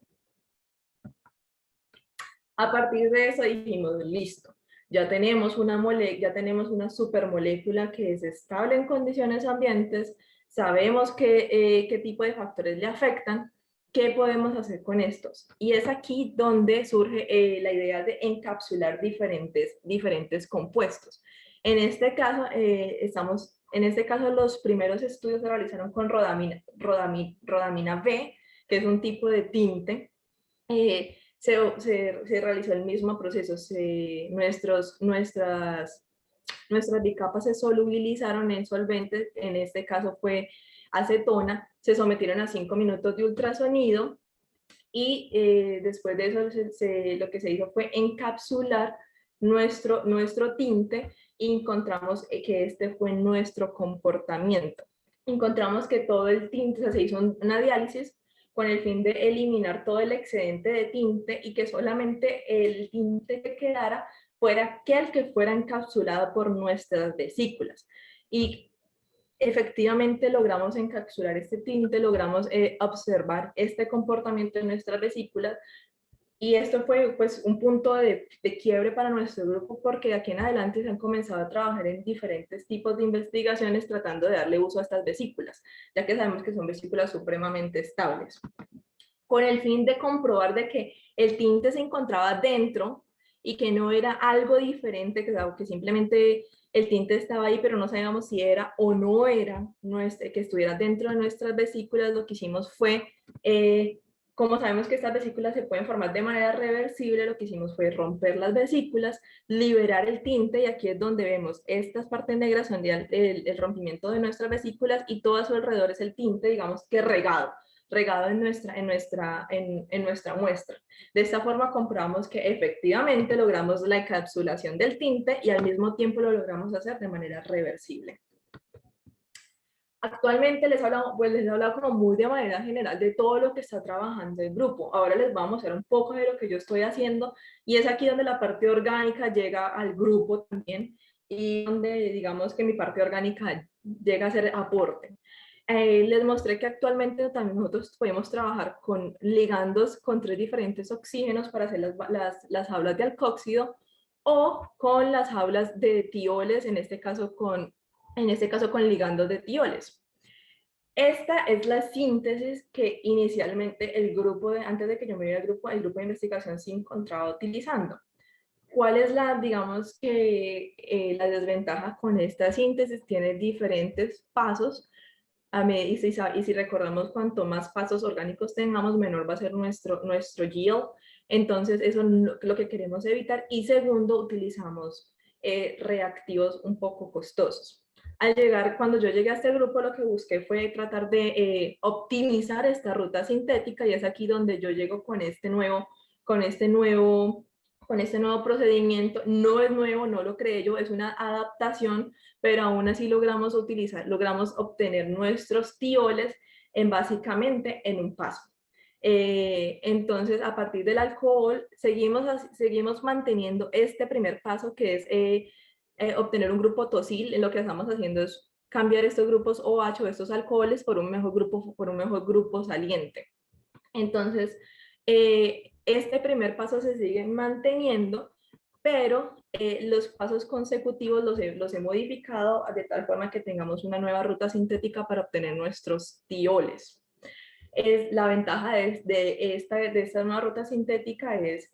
A partir de eso dijimos, listo, ya tenemos una supermolécula que es estable en condiciones ambientes, sabemos qué tipo de factores le afectan, ¿qué podemos hacer con estos? Y es aquí donde surge la idea de encapsular diferentes compuestos. En este caso, los primeros estudios se realizaron con rodamina B, que es un tipo de tinte. Se realizó el mismo proceso. Nuestras bicapas se solubilizaron en solventes, en este caso fue acetona, se sometieron a 5 minutos de ultrasonido y después de eso lo que se hizo fue encapsular nuestro tinte y encontramos que este fue nuestro comportamiento. Encontramos que todo el tinte, o sea, se hizo una diálisis con el fin de eliminar todo el excedente de tinte y que solamente el tinte que quedara fuera aquel que fuera encapsulado por nuestras vesículas. Y efectivamente logramos encapsular este tinte, logramos observar este comportamiento en nuestras vesículas, y esto fue pues un punto de quiebre para nuestro grupo, porque de aquí en adelante se han comenzado a trabajar en diferentes tipos de investigaciones tratando de darle uso a estas vesículas, ya que sabemos que son vesículas supremamente estables, con el fin de comprobar de que el tinte se encontraba dentro y que no era algo diferente, que simplemente el tinte estaba ahí, pero no sabíamos si era o no era que estuviera dentro de nuestras vesículas. Lo que hicimos fue, como sabemos que estas vesículas se pueden formar de manera reversible, lo que hicimos fue romper las vesículas, liberar el tinte, y aquí es donde vemos estas partes negras son el rompimiento de nuestras vesículas, y todo a su alrededor es el tinte, digamos que regado en nuestra muestra. De esta forma comprobamos que efectivamente logramos la encapsulación del tinte y al mismo tiempo lo logramos hacer de manera reversible. Actualmente les he hablado como muy de manera general de todo lo que está trabajando el grupo. Ahora les vamos a mostrar un poco de lo que yo estoy haciendo, y es aquí donde la parte orgánica llega al grupo también, y donde digamos que mi parte orgánica llega a ser aporte. Les mostré que actualmente también nosotros podemos trabajar con ligandos con 3 diferentes oxígenos para hacer las jaulas de alcóxido, o con las jaulas de tioles, en este caso con ligandos de tioles. Esta es la síntesis que inicialmente antes de que yo me uniera al grupo, el grupo de investigación se encontraba utilizando. ¿Cuál es digamos que la desventaja con esta síntesis? Tiene diferentes pasos. Y si recordamos, cuanto más pasos orgánicos tengamos, menor va a ser nuestro yield. Entonces, eso es lo que queremos evitar. Y segundo, utilizamos reactivos un poco costosos. Cuando yo llegué a este grupo, lo que busqué fue tratar de optimizar esta ruta sintética, y es aquí donde yo llego con este nuevo procedimiento. No es nuevo, no lo creé yo, es una adaptación, pero aún así logramos obtener nuestros tioles básicamente en un paso. Entonces, a partir del alcohol, seguimos manteniendo este primer paso, que es obtener un grupo tosil. Lo que estamos haciendo es cambiar estos grupos OH, estos alcoholes, por un mejor grupo saliente. Entonces, este primer paso se sigue manteniendo, pero los pasos consecutivos los he modificado de tal forma que tengamos una nueva ruta sintética para obtener nuestros tioles. La ventaja de esta nueva ruta sintética es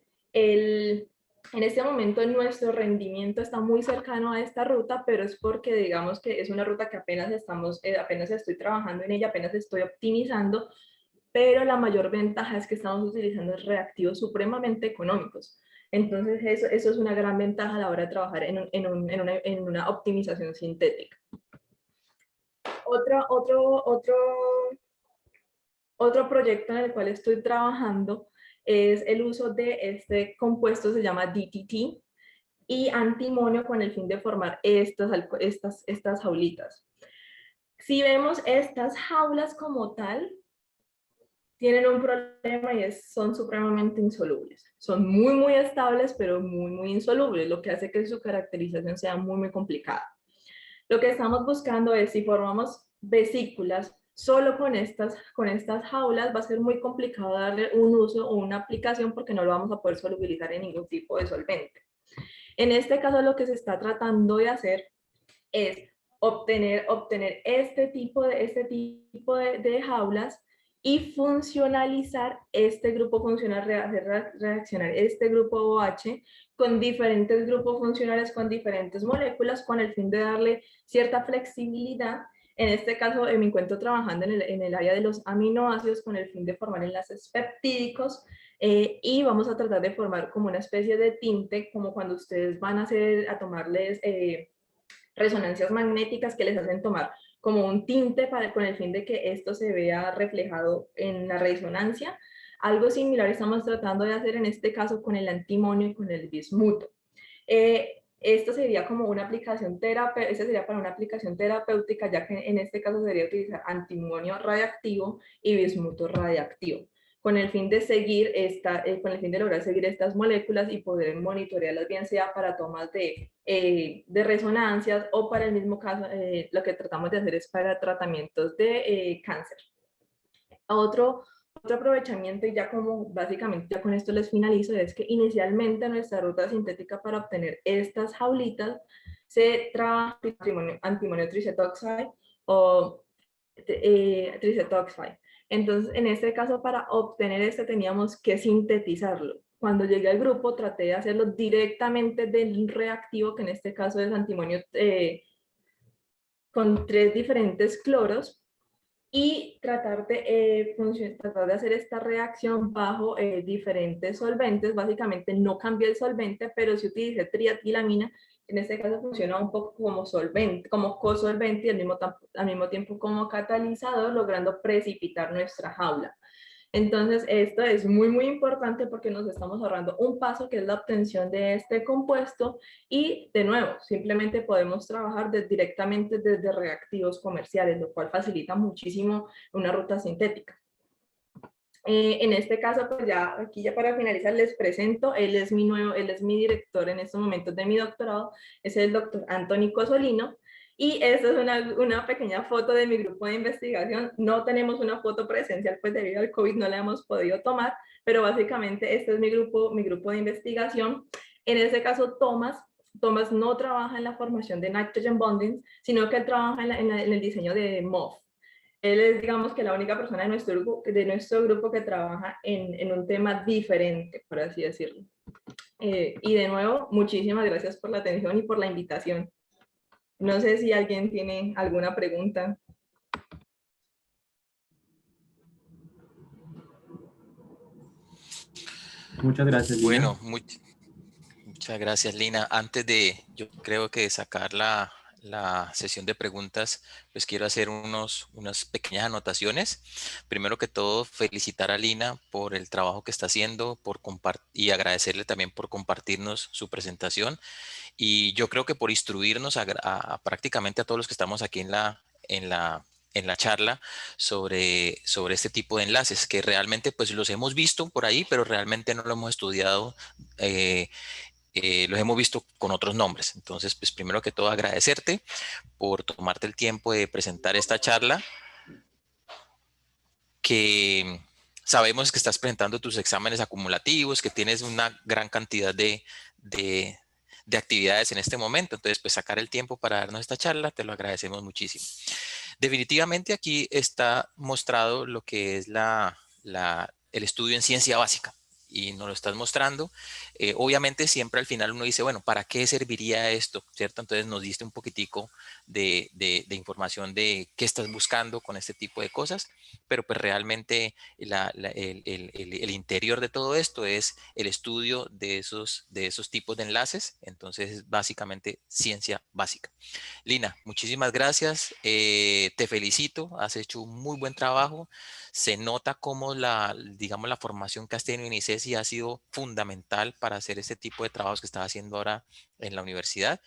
en este momento nuestro rendimiento está muy cercano a esta ruta, pero es porque digamos que es una ruta que apenas estoy trabajando en ella, apenas estoy optimizando, pero la mayor ventaja es que estamos utilizando reactivos supremamente económicos. Entonces eso es una gran ventaja a la hora de trabajar en una optimización sintética. Otro proyecto en el cual estoy trabajando es el uso de este compuesto, se llama DTT, y antimonio, con el fin de formar estas jaulitas. Si vemos estas jaulas como tal, tienen un problema, y son supremamente insolubles. Son muy, muy estables, pero muy, muy insolubles, lo que hace que su caracterización sea muy, muy complicada. Lo que estamos buscando es, si formamos vesículas solo con estas jaulas, va a ser muy complicado darle un uso o una aplicación, porque no lo vamos a poder solubilizar en ningún tipo de solvente. En este caso, lo que se está tratando de hacer es obtener este tipo de jaulas y funcionalizar este grupo funcional, hacer reaccionar este grupo OH con diferentes grupos funcionales, con diferentes moléculas, con el fin de darle cierta flexibilidad. En este caso, me encuentro trabajando en el área de los aminoácidos, con el fin de formar enlaces peptídicos, y vamos a tratar de formar como una especie de tinte, como cuando ustedes van a tomarles resonancias magnéticas, que les hacen tomar como un tinte con el fin de que esto se vea reflejado en la resonancia. Algo similar estamos tratando de hacer en este caso con el antimonio y con el bismuto. Esto sería como una aplicación sería para una aplicación terapéutica, ya que en este caso sería utilizar antimonio radiactivo y bismuto radiactivo, con el fin de lograr seguir estas moléculas y poder monitorearlas, bien sea para tomas de resonancias, o para el mismo caso, lo que tratamos de hacer es para tratamientos de cáncer. Otro aprovechamiento, y ya como básicamente ya con esto les finalizo, es que inicialmente nuestra ruta sintética para obtener estas jaulitas se trabaja antimonio tricetoxide o tricetoxide. Entonces, en este caso, para obtener este teníamos que sintetizarlo. Cuando llegué al grupo, traté de hacerlo directamente del reactivo, que en este caso es antimonio con 3 diferentes cloros, y tratar de hacer esta reacción bajo diferentes solventes. Básicamente no cambié el solvente, pero sí utilicé trietilamina. En este caso funciona un poco como solvente, como cosolvente, y al mismo tiempo como catalizador, logrando precipitar nuestra jaula. Entonces, esto es muy, muy importante, porque nos estamos ahorrando un paso, que es la obtención de este compuesto, y de nuevo, simplemente podemos trabajar directamente desde reactivos comerciales, lo cual facilita muchísimo una ruta sintética. En este caso, pues aquí ya para finalizar les presento, él es mi director en estos momentos de mi doctorado, es el doctor Anthony Cosolino. Y esta es una pequeña foto de mi grupo de investigación. No tenemos una foto presencial, pues debido al COVID no la hemos podido tomar, pero básicamente este es mi grupo de investigación. En ese caso, Tomás no trabaja en la formación de nitrogen bonding, sino que él trabaja en el diseño de MOF. Él es, digamos, que la única persona de nuestro grupo que trabaja en un tema diferente, por así decirlo. Y de nuevo, muchísimas gracias por la atención y por la invitación. No sé si alguien tiene alguna pregunta. Muchas gracias, Lina. Bueno, muchas gracias, Lina. Antes de, yo creo que sacar la sesión de preguntas, pues quiero hacer unas pequeñas anotaciones. Primero que todo, felicitar a Lina por el trabajo que está haciendo, y agradecerle también por compartirnos su presentación. Y yo creo que por instruirnos prácticamente a todos los que estamos aquí en la charla sobre este tipo de enlaces, que realmente pues los hemos visto por ahí, pero realmente no lo hemos estudiado, los hemos visto con otros nombres. Entonces, pues primero que todo agradecerte por tomarte el tiempo de presentar esta charla, que sabemos que estás presentando tus exámenes acumulativos, que tienes una gran cantidad de actividades en este momento. Entonces, pues sacar el tiempo para darnos esta charla, te lo agradecemos muchísimo. Definitivamente aquí está mostrado lo que es el estudio en ciencia básica, y nos lo estás mostrando. Obviamente siempre al final uno dice, bueno, ¿para qué serviría esto? ¿Cierto? Entonces nos diste un poquitico de información de qué estás buscando con este tipo de cosas, pero pues realmente el interior de todo esto es el estudio de esos tipos de enlaces. Entonces es básicamente ciencia básica. Lina, muchísimas gracias. Te felicito, has hecho un muy buen trabajo. Se nota cómo digamos, la formación que has tenido en ICESI ha sido fundamental para hacer este tipo de trabajos que estás haciendo ahora en la universidad.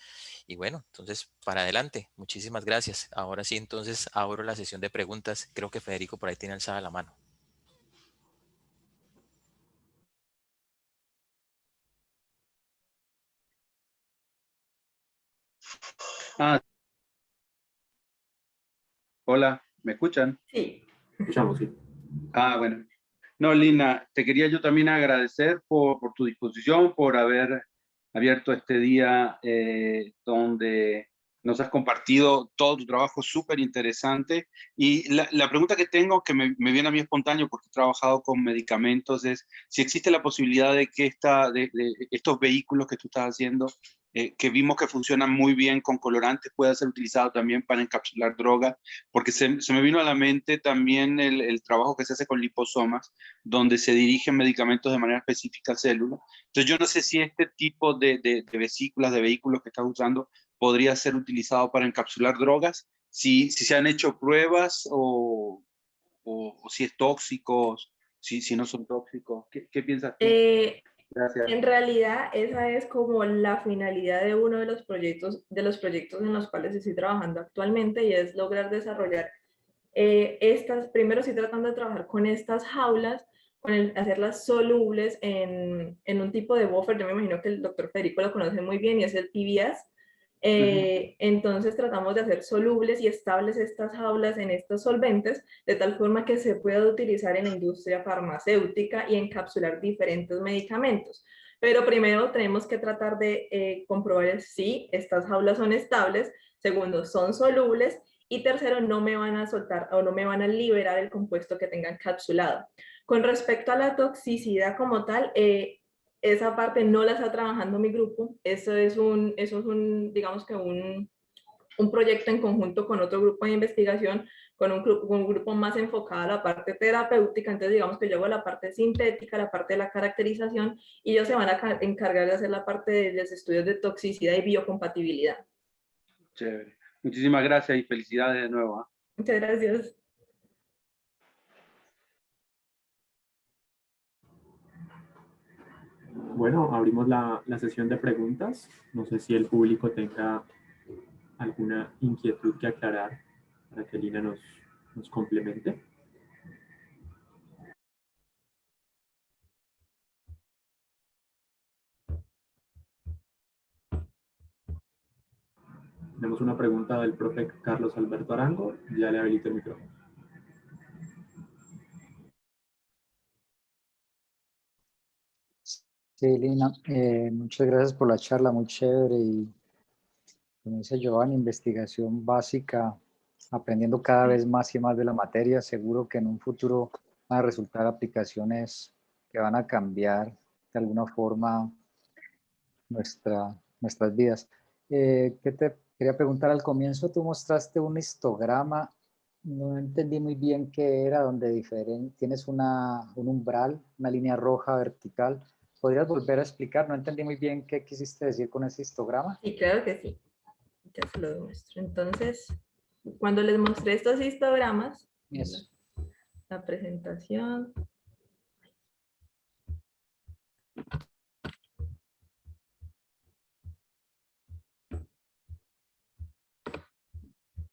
Y bueno, entonces, para adelante. Muchísimas gracias. Ahora sí, entonces, abro la sesión de preguntas. Creo que Federico por ahí tiene alzada la mano. Ah, hola, ¿me escuchan? Sí. Escuchamos, sí. Ah, bueno. No, Lina, te quería yo también agradecer por tu disposición, por haber abierto este día donde nos has compartido todo tu trabajo súper interesante. Y la pregunta que tengo, que me viene a mí espontáneo porque he trabajado con medicamentos, es si existe la posibilidad de que de estos vehículos que tú estás haciendo, que vimos que funcionan muy bien con colorantes, pueda ser utilizado también para encapsular drogas, porque se me vino a la mente también el trabajo que se hace con liposomas, donde se dirigen medicamentos de manera específica a células. Entonces yo no sé si este tipo de vesículas, de vehículos que estás usando, podría ser utilizado para encapsular drogas, si se han hecho pruebas o si es tóxico, si no son tóxicos. ¿Qué piensas tú? Gracias. En realidad, esa es como la finalidad de uno de los proyectos en los cuales estoy trabajando actualmente, y es lograr desarrollar primero estoy tratando de trabajar con estas jaulas, hacerlas solubles en un tipo de buffer. Yo me imagino que el doctor Federico lo conoce muy bien, y es el PBS. Entonces tratamos de hacer solubles y estables estas jaulas en estos solventes, de tal forma que se pueda utilizar en la industria farmacéutica y encapsular diferentes medicamentos. Pero primero tenemos que tratar de comprobar si estas jaulas son estables, segundo, son solubles, y tercero, no me van a soltar o no me van a liberar el compuesto que tengan encapsulado. Con respecto a la toxicidad como tal, esa parte no la está trabajando mi grupo. Eso es digamos que un proyecto en conjunto con otro grupo de investigación, con un grupo más enfocado a la parte terapéutica. Entonces, digamos que yo hago la parte sintética, la parte de la caracterización, y ellos se van a encargar de hacer la parte de los estudios de toxicidad y biocompatibilidad. Chévere. Muchísimas gracias y felicidades de nuevo. Muchas gracias. Bueno, abrimos la sesión de preguntas. No sé si el público tenga alguna inquietud que aclarar para que Lina nos complemente. Tenemos una pregunta del profe Carlos Alberto Arango. Ya le habilito el micrófono. Sí, Lina, muchas gracias por la charla, muy chévere y como dice Giovanni, investigación básica, aprendiendo cada vez más y más de la materia. Seguro que en un futuro van a resultar aplicaciones que van a cambiar de alguna forma nuestras vidas. ¿Qué te quería preguntar? Al comienzo tú mostraste un histograma, no entendí muy bien qué era, donde tienes un umbral, una línea roja vertical. ¿Podrías volver a explicar? No entendí muy bien qué quisiste decir con ese histograma. Sí, claro que sí. Ya se lo demuestro. Entonces, cuando les mostré estos histogramas, Eso. la presentación.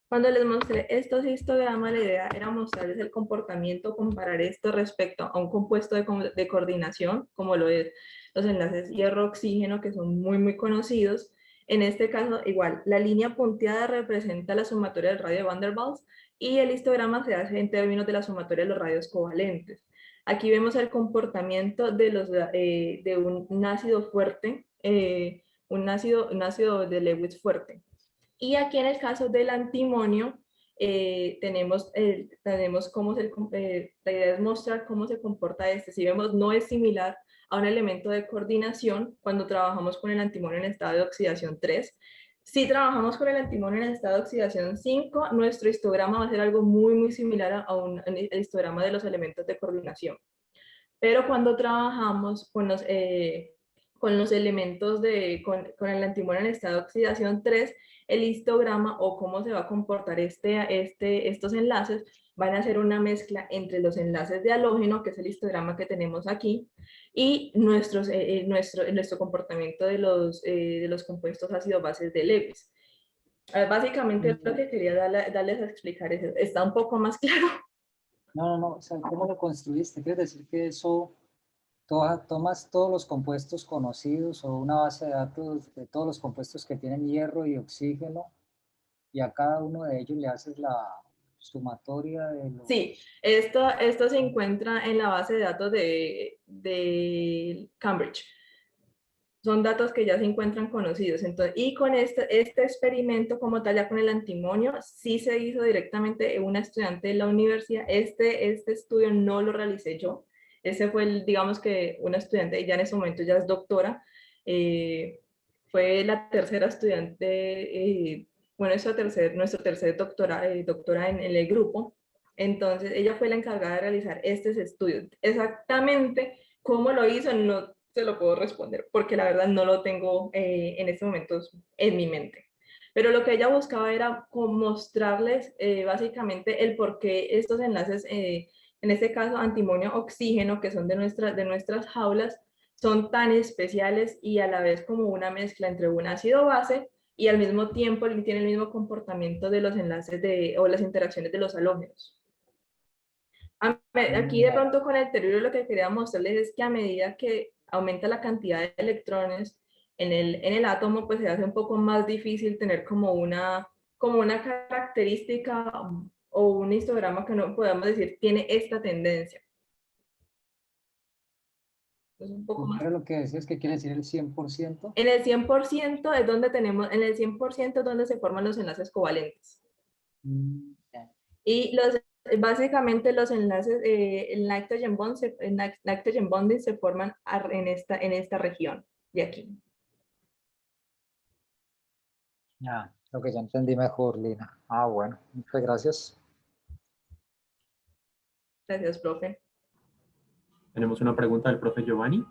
Cuando les mostré estos histogramas, la idea era mostrarles el comportamiento, comparar esto respecto a un compuesto de coordinación, como lo es los enlaces hierro-oxígeno, que son muy conocidos. En este caso, igual, la línea punteada representa la sumatoria del radio de Van der Waals y el histograma se hace en términos de la sumatoria de los radios covalentes. Aquí vemos el comportamiento de un ácido fuerte, un ácido de Lewis fuerte. Y aquí en el caso del antimonio, tenemos la idea es mostrar cómo se comporta este. Si vemos, no es similar a un elemento de coordinación cuando trabajamos con el antimonio en estado de oxidación 3. Si trabajamos con el antimonio en estado de oxidación 5, nuestro histograma va a ser algo muy similar a el histograma de los elementos de coordinación. Pero cuando trabajamos con los elementos con el antimonio en estado de oxidación 3, el histograma o cómo se va a comportar estos enlaces van a ser una mezcla entre los enlaces de halógeno, que es el histograma que tenemos aquí, y nuestro comportamiento de los compuestos ácido-bases de Lewis. Básicamente lo que quería darles a explicar es, ¿está un poco más claro? No, o sea, ¿cómo lo construiste? ¿Quiere decir que eso tomas todos los compuestos conocidos o una base de datos de todos los compuestos que tienen hierro y oxígeno y a cada uno de ellos le haces la sumatoria de los... Sí, esto se encuentra en la base de datos de Cambridge. Son datos que ya se encuentran conocidos. Entonces, y con este experimento como tal, ya con el antimonio, sí se hizo directamente una estudiante de la universidad. Este estudio no lo realicé yo. Ese fue, digamos que una estudiante, ya en ese momento ya es doctora. Fue la tercera estudiante, bueno, nuestro tercer doctora en el grupo. Entonces, ella fue la encargada de realizar estos estudios. Exactamente cómo lo hizo, no se lo puedo responder, porque la verdad no lo tengo en estos momentos en mi mente. Pero lo que ella buscaba era mostrarles básicamente el por qué estos enlaces, en este caso antimonio-oxígeno, que son de nuestras jaulas, son tan especiales y a la vez como una mezcla entre un ácido base y al mismo tiempo tiene el mismo comportamiento de los enlaces o las interacciones de los halógenos. Aquí de pronto con el telúrico lo que quería mostrarles es que a medida que aumenta la cantidad de electrones en el átomo, pues se hace un poco más difícil tener como una característica o un histograma que no podamos decir tiene esta tendencia. Es un poco más. ¿Era lo que decías que quiere decir el 100%? En el 100% es donde tenemos, en el 100% es donde se forman los enlaces covalentes. Y básicamente los enlaces, el nitrogen bonding se forman en esta región de aquí. Ya, lo que ya entendí mejor, Lina. Bueno, muchas gracias. Gracias, profe. Tenemos una pregunta del profe Giovanni.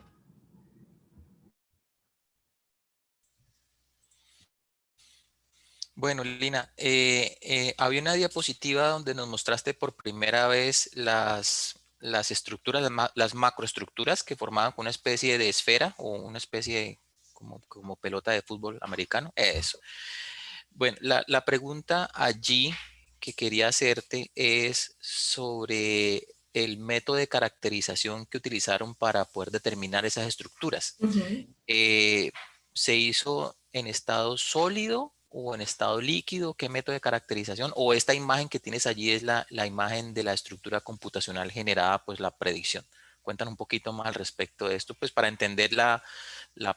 Bueno, Lina, había una diapositiva donde nos mostraste por primera vez las estructuras, las macroestructuras que formaban una especie de esfera o una especie de como pelota de fútbol americano. Eso. Bueno, la pregunta allí que quería hacerte es sobre el método de caracterización que utilizaron para poder determinar esas estructuras. ¿Se hizo en estado sólido o en estado líquido? ¿Qué método de caracterización? ¿O esta imagen que tienes allí es la imagen de la estructura computacional generada, pues la predicción? cuentan un poquito más al respecto de esto, pues para entender la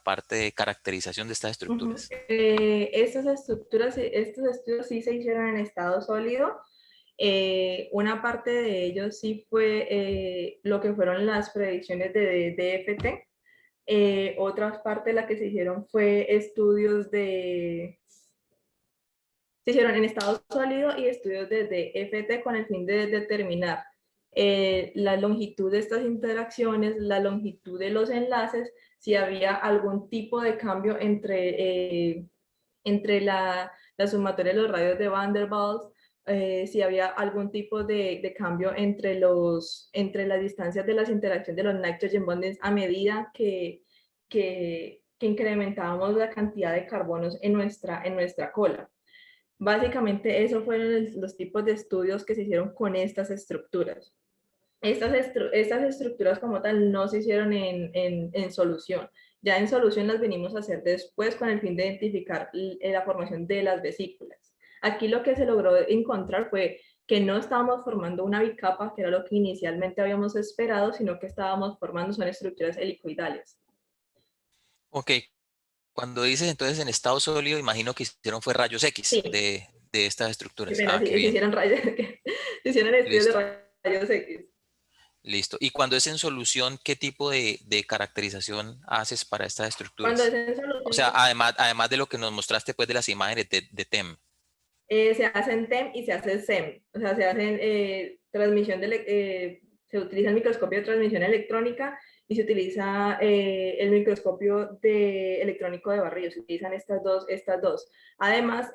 parte de caracterización de estas estructuras. Estas estructuras, estos estudios sí se hicieron en estado sólido. Una parte de ellos sí fue lo que fueron las predicciones de DFT. Otra parte de la que se hicieron fue estudios se hicieron en estado sólido y estudios de DFT con el fin de determinar la longitud de estas interacciones, la longitud de los enlaces, si había algún tipo de cambio entre la sumatoria de los radios de Van der Waals, si había algún tipo de cambio entre las distancias de las interacciones de los nitrogen bondings a medida que incrementábamos la cantidad de carbonos en nuestra cola. Básicamente, esos fueron los tipos de estudios que se hicieron con estas estructuras. Estas estructuras como tal no se hicieron en solución. Ya en solución las venimos a hacer después con el fin de identificar la formación de las vesículas. Aquí lo que se logró encontrar fue que no estábamos formando una bicapa, que era lo que inicialmente habíamos esperado, sino que estábamos formando son estructuras helicoidales. Ok, cuando dices entonces en estado sólido, imagino que hicieron fue rayos X Sí. de estas estructuras. Qué pena, Qué se bien. hicieron se hicieron estudios Listo. de rayos X. Listo. Y cuando es en solución, ¿qué tipo de caracterización haces para estas estructuras? Cuando es en solución, O sea, además de lo que nos mostraste pues de las imágenes de TEM. Se hace en TEM y se hace SEM. O sea, se hacen transmisión se utiliza el microscopio de transmisión electrónica y se utiliza el microscopio electrónico de barrido. Se utilizan estas dos. Además,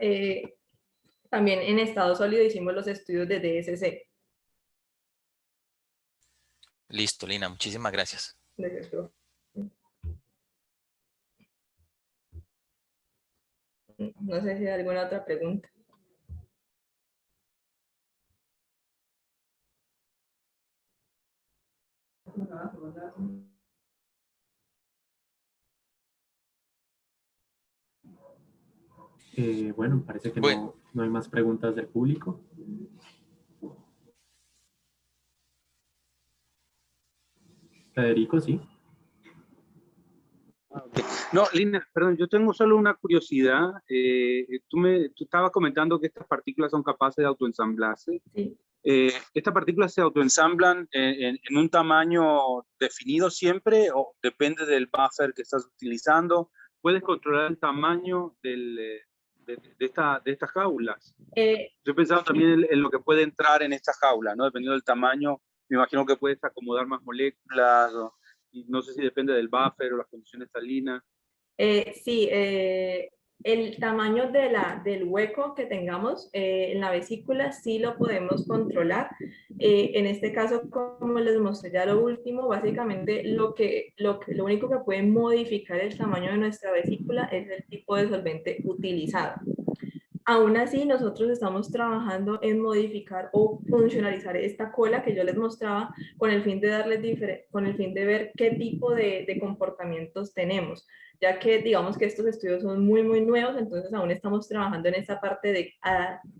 también en estado sólido hicimos los estudios de DSC. Listo, Lina, muchísimas gracias. No sé si hay alguna otra pregunta. Bueno, parece que Bueno. no hay más preguntas del público. Federico, sí. No, Lina, perdón, yo tengo solo una curiosidad. Tú estabas comentando que estas partículas son capaces de autoensamblarse. Sí. ¿Estas partículas se autoensamblan en un tamaño definido siempre o depende del buffer que estás utilizando? ¿Puedes controlar el tamaño de estas jaulas? Estoy pensando también en lo que puede entrar en estas jaulas, ¿no? Dependiendo del tamaño, me imagino que puedes acomodar más moléculas, y no sé si depende del buffer o las condiciones salinas. Sí, el tamaño del hueco que tengamos en la vesícula sí lo podemos controlar. En este caso, como les mostré ya lo último, básicamente lo único que puede modificar el tamaño de nuestra vesícula es el tipo de solvente utilizado. Aún así, nosotros estamos trabajando en modificar o funcionalizar esta cola que yo les mostraba con el fin de ver qué tipo de comportamientos tenemos, ya que digamos que estos estudios son muy nuevos, entonces aún estamos trabajando en esta parte de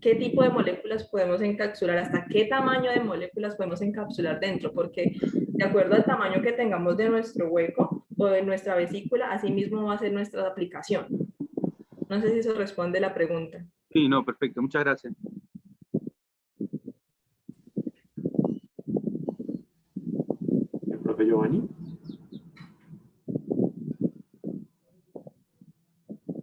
qué tipo de moléculas podemos encapsular, hasta qué tamaño de moléculas podemos encapsular dentro, porque de acuerdo al tamaño que tengamos de nuestro hueco o de nuestra vesícula, así mismo va a ser nuestra aplicación. No sé si eso responde la pregunta. Sí, no, perfecto. Muchas gracias. El profe Giovanni.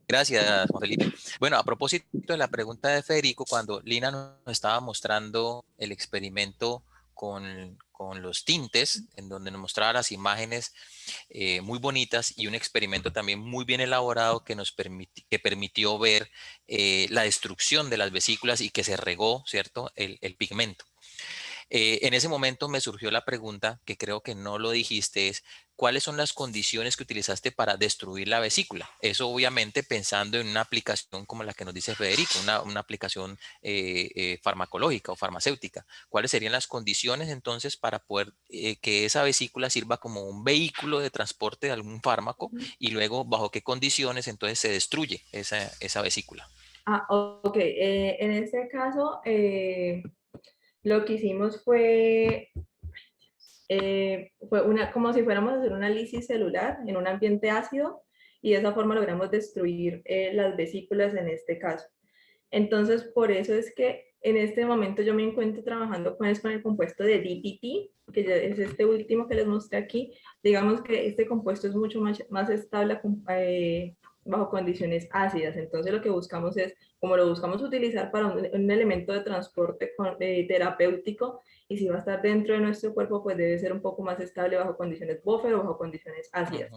Gracias, Juan Felipe. Bueno, a propósito de la pregunta de Federico, cuando Lina nos estaba mostrando el experimento con los tintes, en donde nos mostraba las imágenes muy bonitas y un experimento también muy bien elaborado que permitió ver la destrucción de las vesículas y que se regó, ¿cierto?, el pigmento. En ese momento me surgió la pregunta, que creo que no lo dijiste, es ¿cuáles son las condiciones que utilizaste para destruir la vesícula? Eso obviamente pensando en una aplicación como la que nos dice Federico, una aplicación farmacológica o farmacéutica. ¿Cuáles serían las condiciones entonces para poder que esa vesícula sirva como un vehículo de transporte de algún fármaco y luego bajo qué condiciones entonces se destruye esa vesícula? Ok. En este caso, lo que hicimos fue, fue como si fuéramos a hacer una lisis celular en un ambiente ácido y de esa forma logramos destruir las vesículas en este caso. Entonces, por eso es que en este momento yo me encuentro trabajando con el compuesto de DPT, que ya es este último que les mostré aquí. Digamos que este compuesto es mucho más estable bajo condiciones ácidas. Entonces, lo que buscamos es, como lo buscamos utilizar para un elemento de transporte terapéutico, y si va a estar dentro de nuestro cuerpo, pues debe ser un poco más estable bajo condiciones buffer o bajo condiciones ácidas.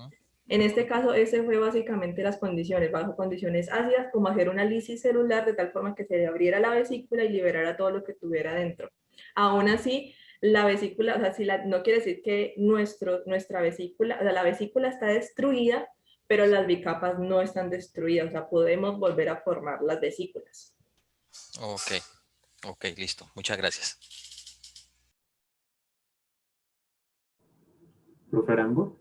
En este caso, ese fue básicamente las condiciones, bajo condiciones ácidas, como hacer una lisis celular de tal forma que se le abriera la vesícula y liberara todo lo que tuviera dentro. Aún así, la vesícula, o sea, no quiere decir que nuestra vesícula, o sea, la vesícula está destruida, pero las bicapas no están destruidas, o sea, podemos volver a formar las vesículas. Ok, ok, listo. Muchas gracias. Profe Arango.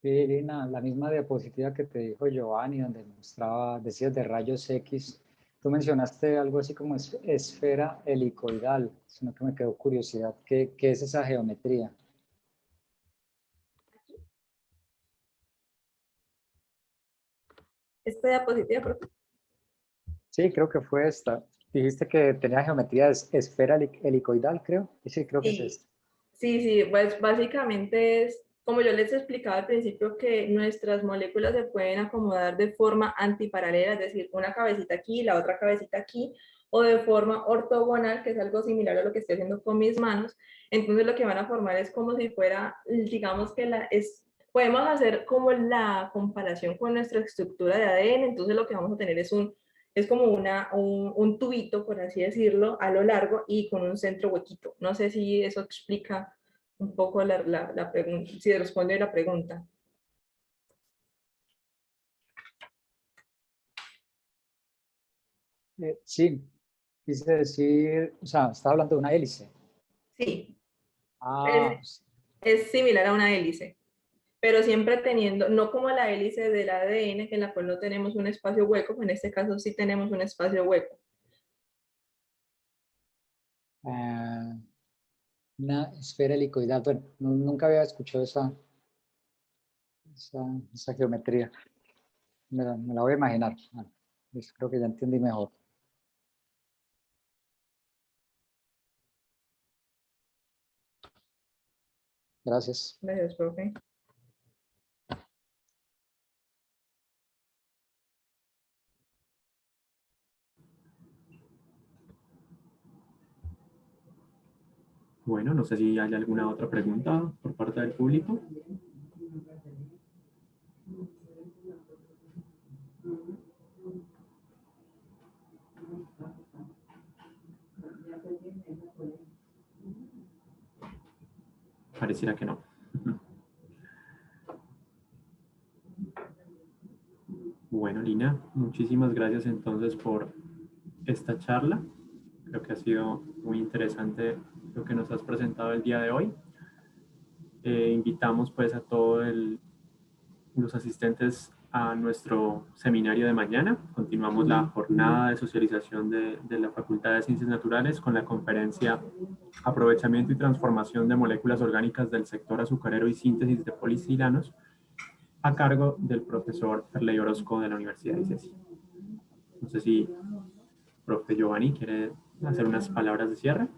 Sí, Irina, la misma diapositiva que te dijo Giovanni, donde mostraba, decías de rayos X, tú mencionaste algo así como esfera helicoidal, sino que me quedó curiosidad, ¿qué es esa geometría? Esta diapositiva, por favor. Sí, creo que fue esta. Dijiste que tenía geometría de esfera helicoidal, creo. Y sí, creo que es esta. Sí, pues básicamente es, como yo les explicaba al principio, que nuestras moléculas se pueden acomodar de forma antiparalela, es decir, una cabecita aquí, la otra cabecita aquí, o de forma ortogonal, que es algo similar a lo que estoy haciendo con mis manos. Entonces lo que van a formar es como si fuera, digamos que podemos hacer como la comparación con nuestra estructura de ADN, entonces lo que vamos a tener es como un tubito, por así decirlo, a lo largo y con un centro huequito. No sé si eso explica un poco la pregunta, si responde la pregunta. Sí, quise decir, o sea, estaba hablando de una hélice. Sí, Ah, es similar a una hélice, pero siempre teniendo, no como la hélice del ADN, en la cual no tenemos un espacio hueco, en este caso sí tenemos un espacio hueco. una esfera helicoidal. Bueno, nunca había escuchado esa geometría. Me la voy a imaginar. Bueno, creo que ya entendí mejor. Gracias. Gracias, profe. Bueno, no sé si hay alguna otra pregunta por parte del público. Pareciera que no. Bueno, Lina, muchísimas gracias entonces por esta charla. Creo que ha sido muy interesante lo que nos has presentado el día de hoy. Invitamos pues a todos los asistentes a nuestro seminario de mañana. Continuamos la jornada de socialización de la Facultad de Ciencias Naturales con la conferencia Aprovechamiento y Transformación de Moléculas Orgánicas del Sector Azucarero y Síntesis de Polisilanos, a cargo del profesor Ferley Orozco de la Universidad de ICESI. No sé si profe Giovanni quiere hacer unas palabras de cierre.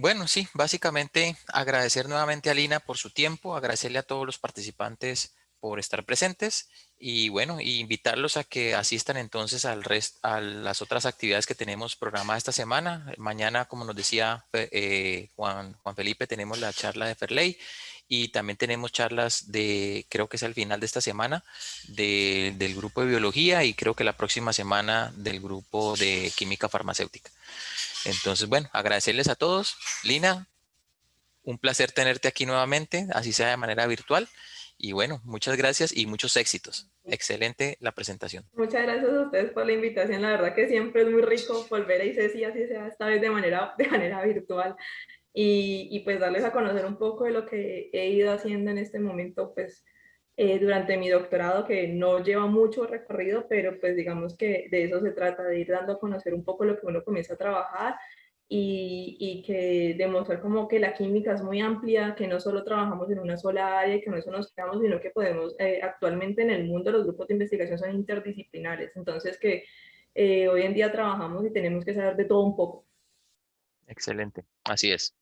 Bueno, sí, básicamente agradecer nuevamente a Lina por su tiempo, agradecerle a todos los participantes por estar presentes y bueno, y invitarlos a que asistan entonces a las otras actividades que tenemos programadas esta semana. Mañana, como nos decía Juan Felipe, tenemos la charla de Ferley y también tenemos charlas creo que es al final de esta semana, del grupo de biología y creo que la próxima semana del grupo de química farmacéutica. Entonces, bueno, agradecerles a todos. Lina, un placer tenerte aquí nuevamente, así sea de manera virtual. Y bueno, muchas gracias y muchos éxitos. Excelente la presentación. Muchas gracias a ustedes por la invitación. La verdad que siempre es muy rico volver a ICESI, así sea esta vez de manera virtual. Y pues darles a conocer un poco de lo que he ido haciendo en este momento, pues durante mi doctorado, que no lleva mucho recorrido, pero pues digamos que de eso se trata, de ir dando a conocer un poco lo que uno comienza a trabajar y que demostrar como que la química es muy amplia, que no solo trabajamos en una sola área, que no eso nos quedamos, sino que podemos, actualmente en el mundo los grupos de investigación son interdisciplinares, entonces que hoy en día trabajamos y tenemos que saber de todo un poco. Excelente, así es.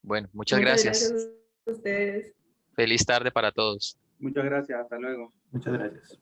Bueno, muchas Muchas gracias gracias. a ustedes. Feliz tarde para todos. Muchas gracias, hasta luego. Muchas gracias.